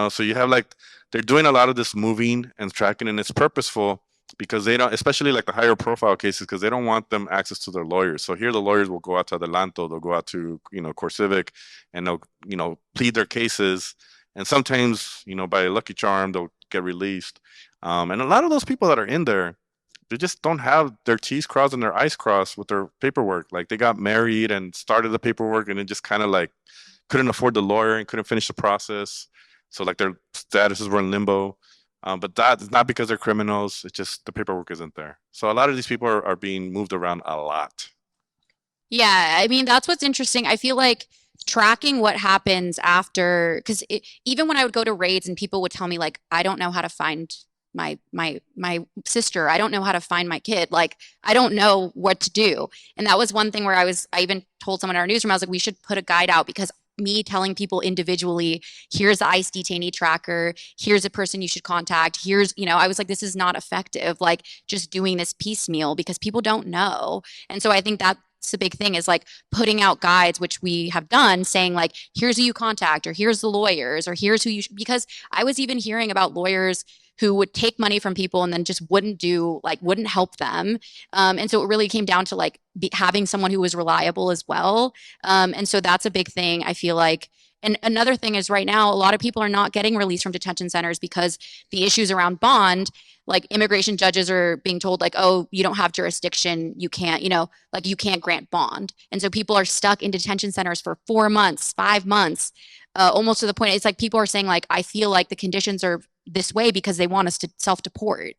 So you have like, they're doing a lot of this moving and tracking, and it's purposeful because they don't, especially like the higher profile cases, because they don't want them access to their lawyers. So here the lawyers will go out to Adelanto, they'll go out to, CoreCivic, and they'll, plead their cases. And sometimes, by a lucky charm, they'll get released. And a lot of those people that are in there, they just don't have their T's crossed and their I's crossed with their paperwork. Like they got married and started the paperwork, and it just kind of like couldn't afford the lawyer and couldn't finish the process. So like their statuses were in limbo. But that's not because they're criminals. It's just the paperwork isn't there. So a lot of these people are being moved around a lot. Yeah, I mean, that's what's interesting. I feel like tracking what happens after, because even when I would go to raids and people would tell me like, I don't know how to find my sister. I don't know how to find my kid. Like, I don't know what to do. And that was one thing where I even told someone in our newsroom, I was like, we should put a guide out, because me telling people individually, here's the ICE detainee tracker, here's a person you should contact, here's, I was like, this is not effective. Like, just doing this piecemeal, because people don't know. And so I think that's the big thing, is like putting out guides, which we have done, saying like, here's who you contact, or here's the lawyers, or here's who you because I was even hearing about lawyers who would take money from people and then just wouldn't help them. And so it really came down to like having someone who was reliable as well. And so that's a big thing, I feel like. And another thing is, right now, a lot of people are not getting released from detention centers because the issues around bond, like immigration judges are being told like, oh, you don't have jurisdiction, you can't, like you can't grant bond. And so people are stuck in detention centers for 4 months, 5 months, almost to the point, it's like people are saying like, I feel like the conditions are this way because they want us to self-deport.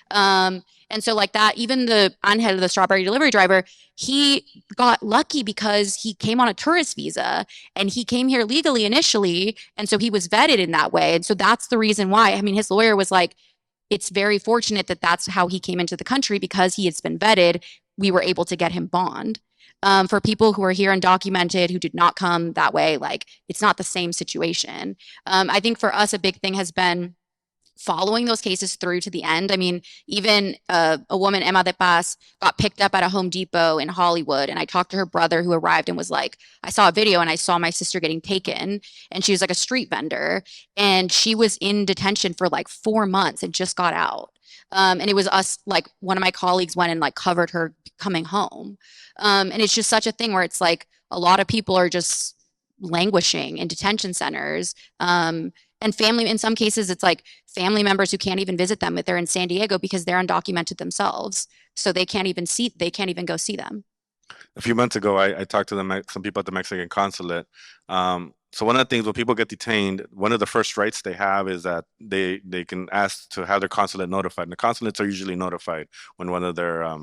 And so like that, even the Angel, the strawberry delivery driver, he got lucky because he came on a tourist visa and he came here legally initially. And so he was vetted in that way. And so that's the reason why, I mean, his lawyer was like, it's very fortunate that that's how he came into the country, because he has been vetted. We were able to get him bond. For people who are here undocumented, who did not come that way, like it's not the same situation. I think for us, a big thing has been following those cases through to the end. I mean, even a woman, Emma de Paz, got picked up at a Home Depot in Hollywood. And I talked to her brother who arrived and was like, I saw a video and I saw my sister getting taken. And she was like a street vendor. And she was in detention for like 4 months and just got out. And it was us, like one of my colleagues went and like covered her coming home. And it's just such a thing where it's like a lot of people are just languishing in detention centers. And family, in some cases, it's like family members who can't even visit them if they're in San Diego because they're undocumented themselves. So they can't even go see them. A few months ago, I talked to some people at the Mexican consulate. So one of the things when people get detained, one of the first rights they have is that they can ask to have their consulate notified. And the consulates are usually notified when one of their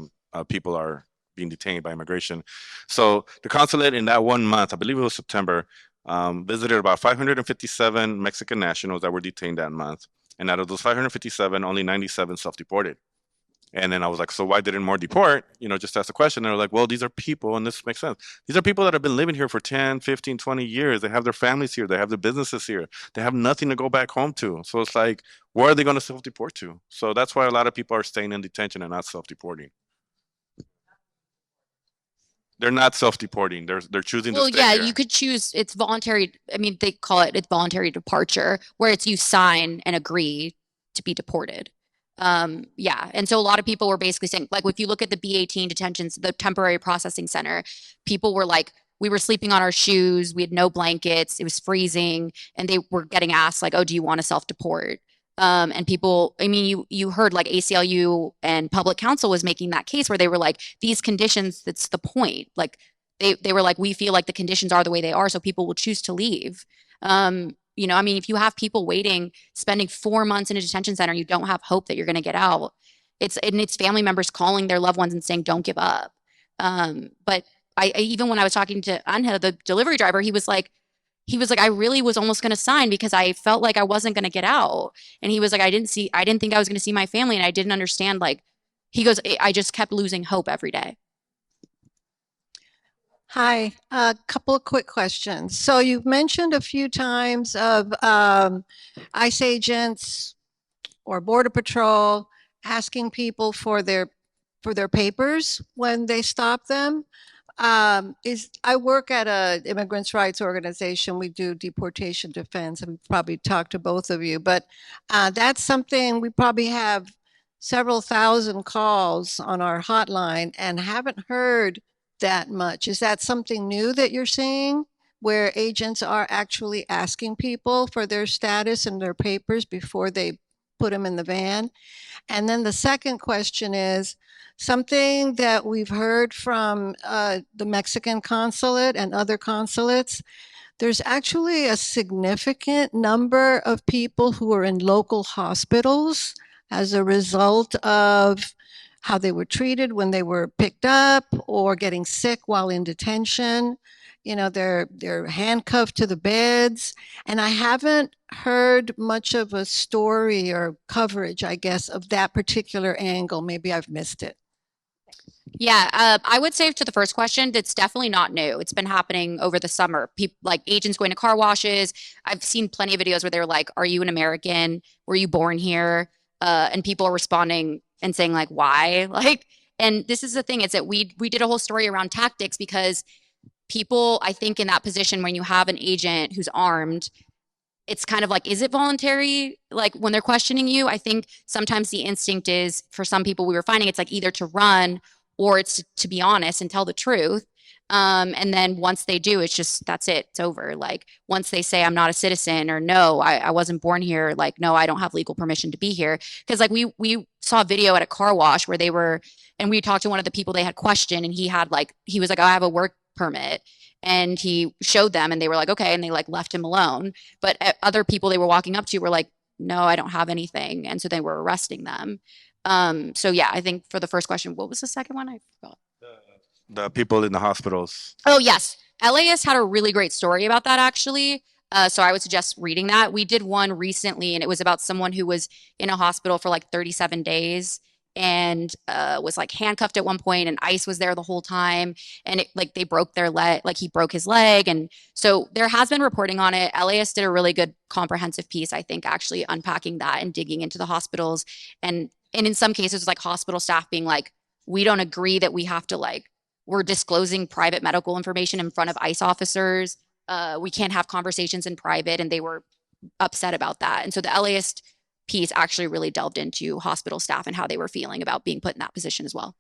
people are being detained by immigration. So the consulate in that 1 month, I believe it was September, visited about 557 Mexican nationals that were detained that month. And out of those 557, only 97 self-deported. And then I was like, so why didn't more deport? Just ask the question. And they're like, well, these are people, and this makes sense. These are people that have been living here for 10, 15, 20 years. They have their families here. They have their businesses here. They have nothing to go back home to. So it's like, where are they going to self-deport to? So that's why a lot of people are staying in detention and not self-deporting. They're not self-deporting. They're choosing to stay here. You could choose. It's voluntary. I mean, they call it's voluntary departure, where it's you sign and agree to be deported. And so a lot of people were basically saying, like, if you look at the B-18 detentions, the temporary processing center, people were like, we were sleeping on our shoes. We had no blankets. It was freezing. And they were getting asked like, oh, do you want to self-deport? And people, I mean, you heard like ACLU and public counsel was making that case where they were like, these conditions, that's the point. Like they were like, we feel like the conditions are the way they are, so people will choose to leave. I mean, if you have people waiting, spending 4 months in a detention center, you don't have hope that you're going to get out. It's family members calling their loved ones and saying, don't give up. But I even when I was talking to Angel, the delivery driver, he was like, I really was almost going to sign because I felt like I wasn't going to get out. And he was like, I didn't think I was going to see my family. And I didn't understand. Like, he goes, I just kept losing hope every day. Hi, a couple of quick questions. So you've mentioned a few times of ICE agents or Border Patrol asking people for their papers when they stop them. I work at a immigrants' rights organization. We do deportation defense, and we've probably talked to both of you, but that's something we probably have several thousand calls on our hotline and haven't heard that much. Is that something new that you're seeing, where agents are actually asking people for their status and their papers before they put them in the van? And then the second question is something that we've heard from the Mexican consulate and other consulates. There's actually a significant number of people who are in local hospitals as a result of how they were treated when they were picked up or getting sick while in detention. they're handcuffed to the beds, and I haven't heard much of a story or coverage, I guess, of that particular angle. Maybe I've missed it. Yeah, I would say to the first question, that's definitely not new. It's been happening over the summer. People like agents going to car washes. I've seen plenty of videos where they're like, "Are you an American? Were you born here?" And people are responding and saying like, "Why?" Like, and this is the thing, is that we did a whole story around tactics because people, I think, in that position when you have an agent who's armed, it's kind of like, is it voluntary? Like when they're questioning you, I think sometimes the instinct is, for some people we were finding, it's like either to run or it's to be honest and tell the truth. And then once they do, it's just, that's it. It's over. Like once they say, I'm not a citizen, or no, I wasn't born here. Like, no, I don't have legal permission to be here. Cause like we saw a video at a car wash where they were, and we talked to one of the people they had questioned, and he was like, oh, I have a work permit. And he showed them and they were like, okay. And they like left him alone. But other people they were walking up to were like, no, I don't have anything. And so they were arresting them. So yeah, I think for the first question, what was the second one? I forgot. The people in the hospitals. Oh, yes. LAist had a really great story about that, actually. So I would suggest reading that. We did one recently, and it was about someone who was in a hospital for like 37 days and was like handcuffed at one point, and ICE was there the whole time. And it, like they broke their leg, like he broke his leg. And so there has been reporting on it. LAist did a really good comprehensive piece, I think, actually unpacking that and digging into the hospitals. And in some cases, like hospital staff being like, we don't agree that we have to like, we're disclosing private medical information in front of ICE officers. We can't have conversations in private, and they were upset about that. And so the LAist piece actually really delved into hospital staff and how they were feeling about being put in that position as well.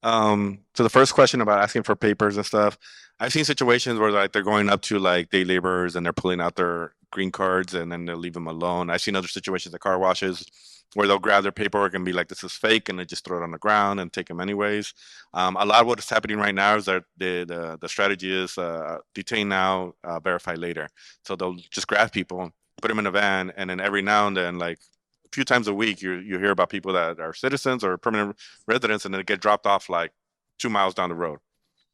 So the first question about asking for papers and stuff, I've seen situations where like they're going up to like day laborers and they're pulling out their green cards and then they'll leave them alone. I've seen other situations at car washes where they'll grab their paperwork and be like, this is fake, and they just throw it on the ground and take them anyways. A lot of what is happening right now is that the strategy is detain now, verify later. So they'll just grab people, put them in a van, and then every now and then, like a few times a week, you hear about people that are citizens or permanent residents, and they get dropped off like 2 miles down the road.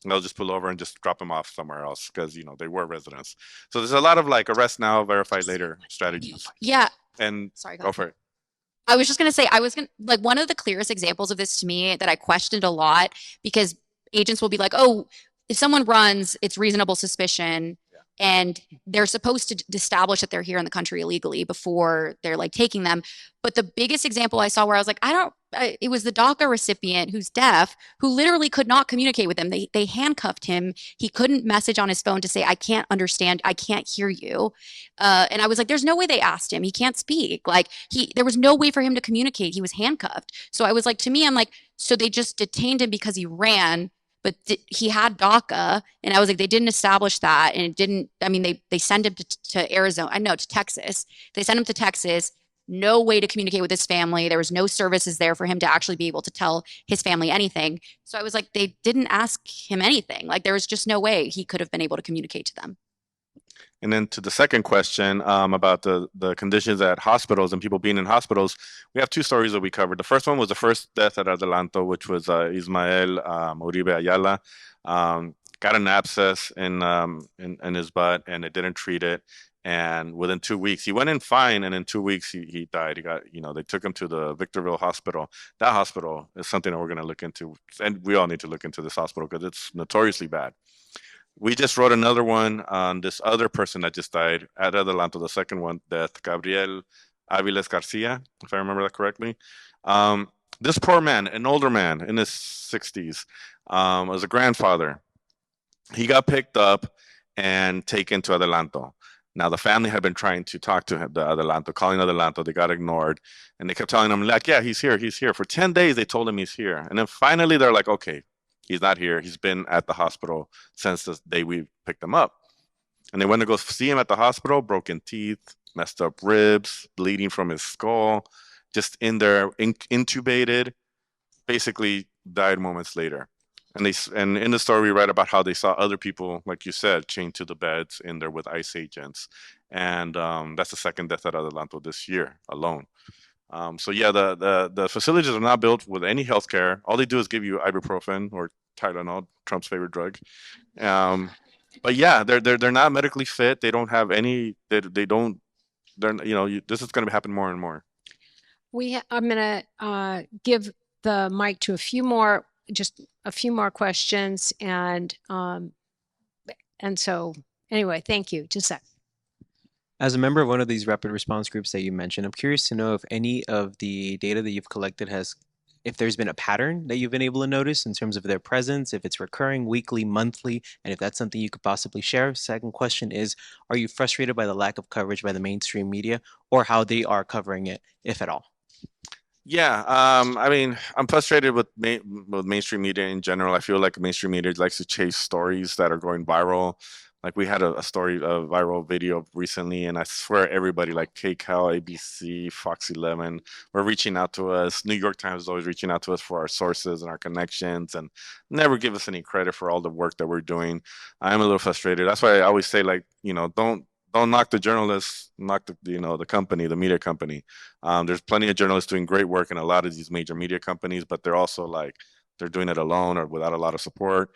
And they'll just pull over and just drop them off somewhere else because they were residents. So there's a lot of like arrest now, verify later strategies. Yeah. And sorry, go for it. I was just going to say, like one of the clearest examples of this to me that I questioned a lot, because agents will be like, oh, if someone runs, it's reasonable suspicion. And they're supposed to establish that they're here in the country illegally before they're like taking them. But the biggest example I saw where I was like, it was the DACA recipient who's deaf, who literally could not communicate with them. They handcuffed him. He couldn't message on his phone to say, I can't understand. I can't hear you. And I was like, there's no way they asked him. He can't speak. Like there was no way for him to communicate. He was handcuffed. So I was like, to me, I'm like, so they just detained him because he ran, but he had DACA, and I was like, they didn't establish that, and it didn't. I mean, they sent him to Arizona. I know, to Texas. They sent him to Texas. No way to communicate with his family. There was no services there for him to actually be able to tell his family anything. So I was like, they didn't ask him anything. Like there was just no way he could have been able to communicate to them. And then to the second question about the conditions at hospitals and people being in hospitals, we have two stories that we covered. The first one was the first death at Adelanto, which was Ismael Uribe Ayala. Got an abscess in his butt, and it didn't treat it. And within 2 weeks, he went in fine, and in 2 weeks he died. He got, they took him to the Victorville hospital. That hospital is something that we're going to look into, and we all need to look into this hospital because it's notoriously bad. We just wrote another one on this other person that just died at Adelanto, the second one death, Gabriel Aviles Garcia, if I remember that correctly. This poor man, an older man in his 60s, was a grandfather. He got picked up and taken to Adelanto. Now, the family had been trying to talk to him, the Adelanto, calling Adelanto. They got ignored. And they kept telling him, like, yeah, he's here, he's here. For 10 days, they told him he's here. And then finally, they're like, okay, he's not here. He's been at the hospital since the day we picked him up. And they went to go see him at the hospital, broken teeth, messed up ribs, bleeding from his skull, just in there, intubated, basically died moments later. And in the story, we read about how they saw other people, like you said, chained to the beds in there with ICE agents. And that's the second death at Adelanto this year alone. So yeah, the facilities are not built with any healthcare. All they do is give you ibuprofen or Tylenol, Trump's favorite drug. But yeah, they're not medically fit. They don't have any. They don't. They're this is going to happen more and more. I'm going to give the mic to just a few more questions, and so anyway, thank you. Just a sec. As a member of one of these rapid response groups that you mentioned, I'm curious to know if any of the data that you've collected if there's been a pattern that you've been able to notice in terms of their presence, if it's recurring weekly, monthly, and if that's something you could possibly share. Second question is, are you frustrated by the lack of coverage by the mainstream media or how they are covering it, if at all? Yeah, I mean, I'm frustrated with mainstream media in general. I feel like mainstream media likes to chase stories that are going viral. Like we had a viral video recently, and I swear everybody, like KCAL, ABC, Fox 11, were reaching out to us. New York Times is always reaching out to us for our sources and our connections, and never give us any credit for all the work that we're doing. I'm a little frustrated. That's why I always say, like, don't knock the journalists, knock the company, the media company. There's plenty of journalists doing great work in a lot of these major media companies, but they're also like they're doing it alone or without a lot of support.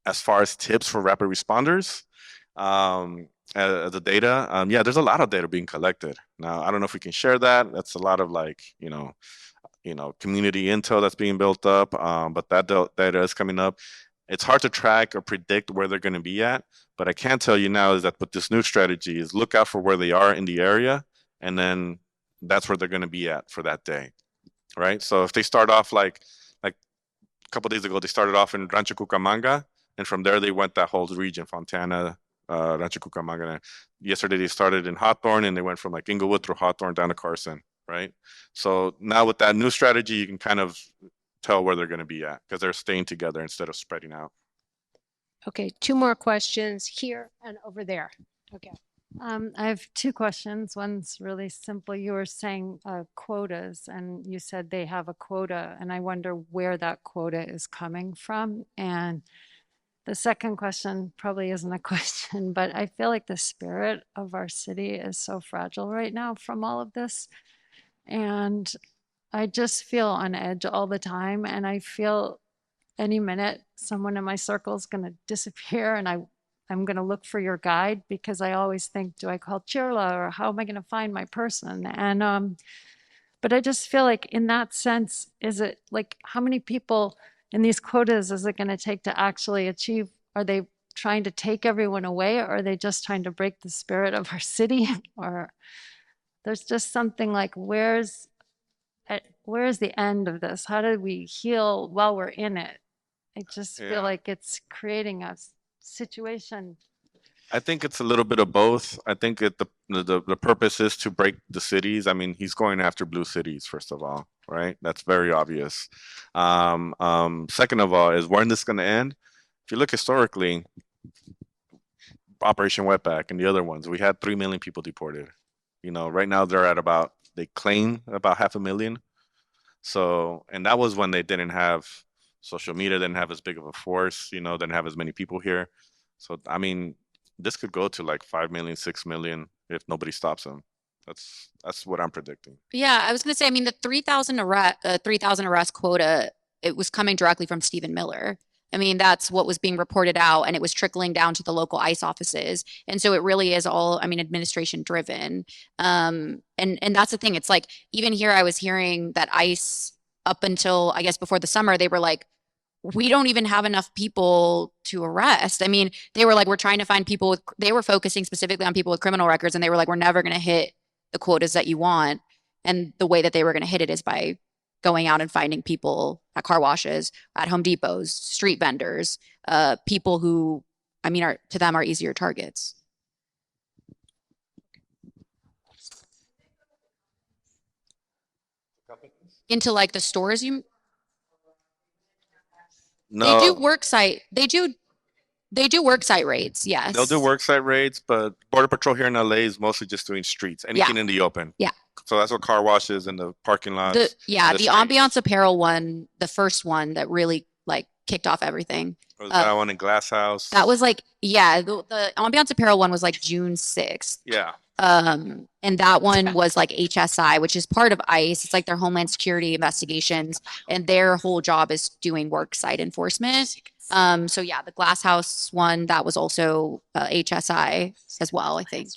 As far as tips for rapid responders, the data, yeah, there's a lot of data being collected. Now, I don't know if we can share that. That's a lot of like, community intel that's being built up, but that data is coming up. It's hard to track or predict where they're going to be at, but I can tell you now is that with this new strategy is look out for where they are in the area, and then that's where they're going to be at for that day, right? So if they start off like a couple of days ago, they started off in Rancho Cucamonga, and from there they went that whole region, Fontana, Rancho Cucamonga. Yesterday they started in Hawthorne, and they went from like Inglewood through Hawthorne down to Carson, right? So now with that new strategy, you can kind of tell where they're going to be at because they're staying together instead of spreading out. Okay, two more questions here and over there. Okay. I have two questions. One's really simple. You were saying quotas, and you said they have a quota, and I wonder where that quota is coming from. And the second question probably isn't a question, but I feel like the spirit of our city is so fragile right now from all of this. And I just feel on edge all the time, and I feel any minute someone in my circle is going to disappear, and I'm going to look for your guide because I always think, do I call Chirla or how am I going to find my person? And but I just feel like in that sense, is it like how many people in these quotas is it going to take to actually achieve? Are they trying to take everyone away, or are they just trying to break the spirit of our city? Or there's just something like, where's the end of this? How do we heal while we're in it? I just feel like it's creating a situation. I think it's a little bit of both. I think the purpose is to break the cities. I mean, he's going after blue cities, first of all, right? That's very obvious. Second of all, is when this going to end? If you look historically, Operation Wetback and the other ones, we had 3 million people deported. Right now they're at they claim about 500,000. So, and that was when they didn't have social media, didn't have as big of a force, didn't have as many people here. So, I mean, this could go to like 5 million, 6 million if nobody stops them. That's what I'm predicting. Yeah, I was going to say, I mean, the 3,000 arrest quota, it was coming directly from Stephen Miller. I mean, that's what was being reported out, and it was trickling down to the local ICE offices. And so it really is all, I mean, administration driven. And that's the thing. It's like, even here, I was hearing that ICE, up until, I guess, before the summer, they were like, we don't even have enough people to arrest. I mean, they were like, we're trying to find people they were focusing specifically on people with criminal records. And they were like, we're never going to hit the quotas that you want. And the way that they were going to hit it is by going out and finding people at car washes, at Home Depots, street vendors, people who, I mean, to them are easier targets. Into like the stores, No, they do work site. They do work site raids. Yes. they'll do work site raids, but Border Patrol here in LA is mostly just doing streets, anything in the open. Yeah. So that's what car washes and the parking lots. The streets. ambiance apparel one, the first one that really like kicked off everything. There was that one in Glass House. That was like, the ambiance apparel one was like June 6th. Yeah. And that one was like HSI, which is part of ICE. It's like their Homeland Security investigations, and their whole job is doing work site enforcement. So yeah, the Glass House one, that was also HSI as well, I think.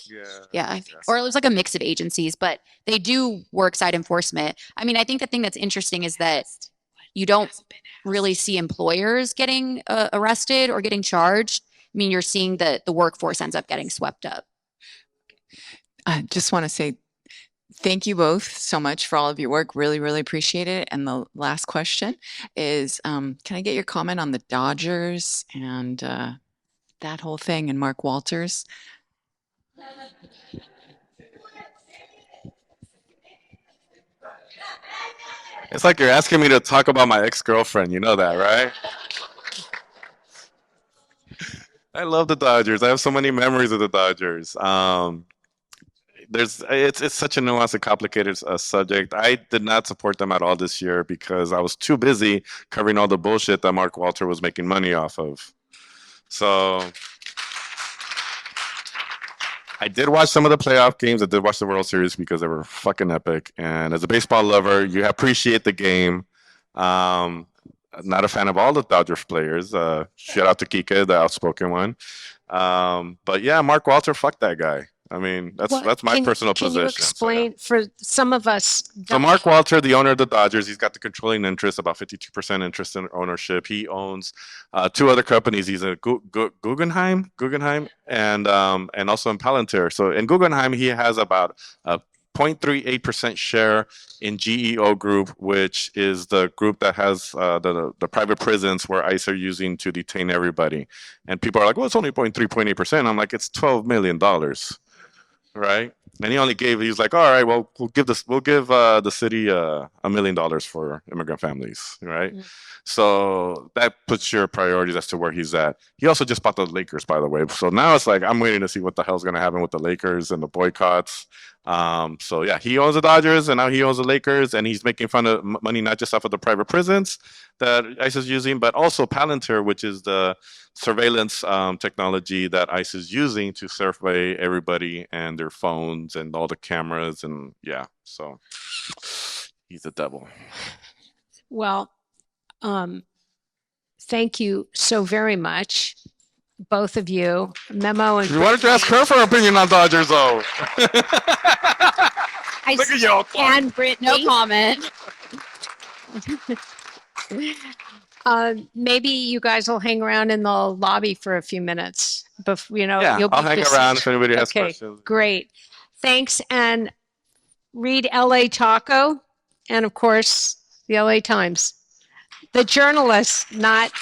Yeah. Or it was like a mix of agencies, but they do work side enforcement. I mean, I think the thing that's interesting is that you don't really see employers getting arrested or getting charged. I mean, you're seeing that the workforce ends up getting swept up. I just want to say thank you both so much for all of your work. Really, really appreciate it. And the last question is, can I get your comment on the Dodgers and that whole thing and Mark Walters? It's like you're asking me to talk about my ex-girlfriend. You know that, right? I love the Dodgers. I have so many memories of the Dodgers. It's such a nuanced and complicated subject. I did not support them at all this year because I was too busy covering all the bullshit that Mark Walter was making money off of. So I did watch some of the playoff games. I did watch the World Series because they were fucking epic. And as a baseball lover, you appreciate the game. Not a fan of all the Dodgers players. Shout out to Kike, the outspoken one. But yeah, Mark Walter, fuck that guy. I mean, that's my personal position. Can you explain for some of us? So Mark Walter, the owner of the Dodgers, he's got the controlling interest, about 52% interest in ownership. He owns two other companies. He's a Guggenheim, and also in Palantir. So in Guggenheim, he has about a 0.38% share in GEO Group, which is the group that has the private prisons where ICE are using to detain everybody. And people are like, well, it's only 0.8%. I'm like, it's $12 million. Right, and he's like, all right, well, we'll give the city $1 million for immigrant families, right? So that puts your priorities as to where he's at. He also just bought the Lakers, by the way. So now it's like I'm waiting to see what the hell's going to happen with the Lakers and the boycotts. So yeah, he owns the Dodgers and now he owns the Lakers, and he's making fun of money not just off of the private prisons that ICE is using, but also Palantir, which is the surveillance technology that ICE is using to survey everybody and their phones and all the cameras. And yeah, so he's the devil. Well, thank you so very much, both of you, Memo and. You wanted to ask her for her opinion on Dodgers, though. Look at y'all. And Brittny. No comment. Maybe you guys will hang around in the lobby for a few minutes. Yeah, you'll I'll hang around if anybody has questions. Great. Thanks. And read LA Taco and, of course, the LA Times. The journalists, not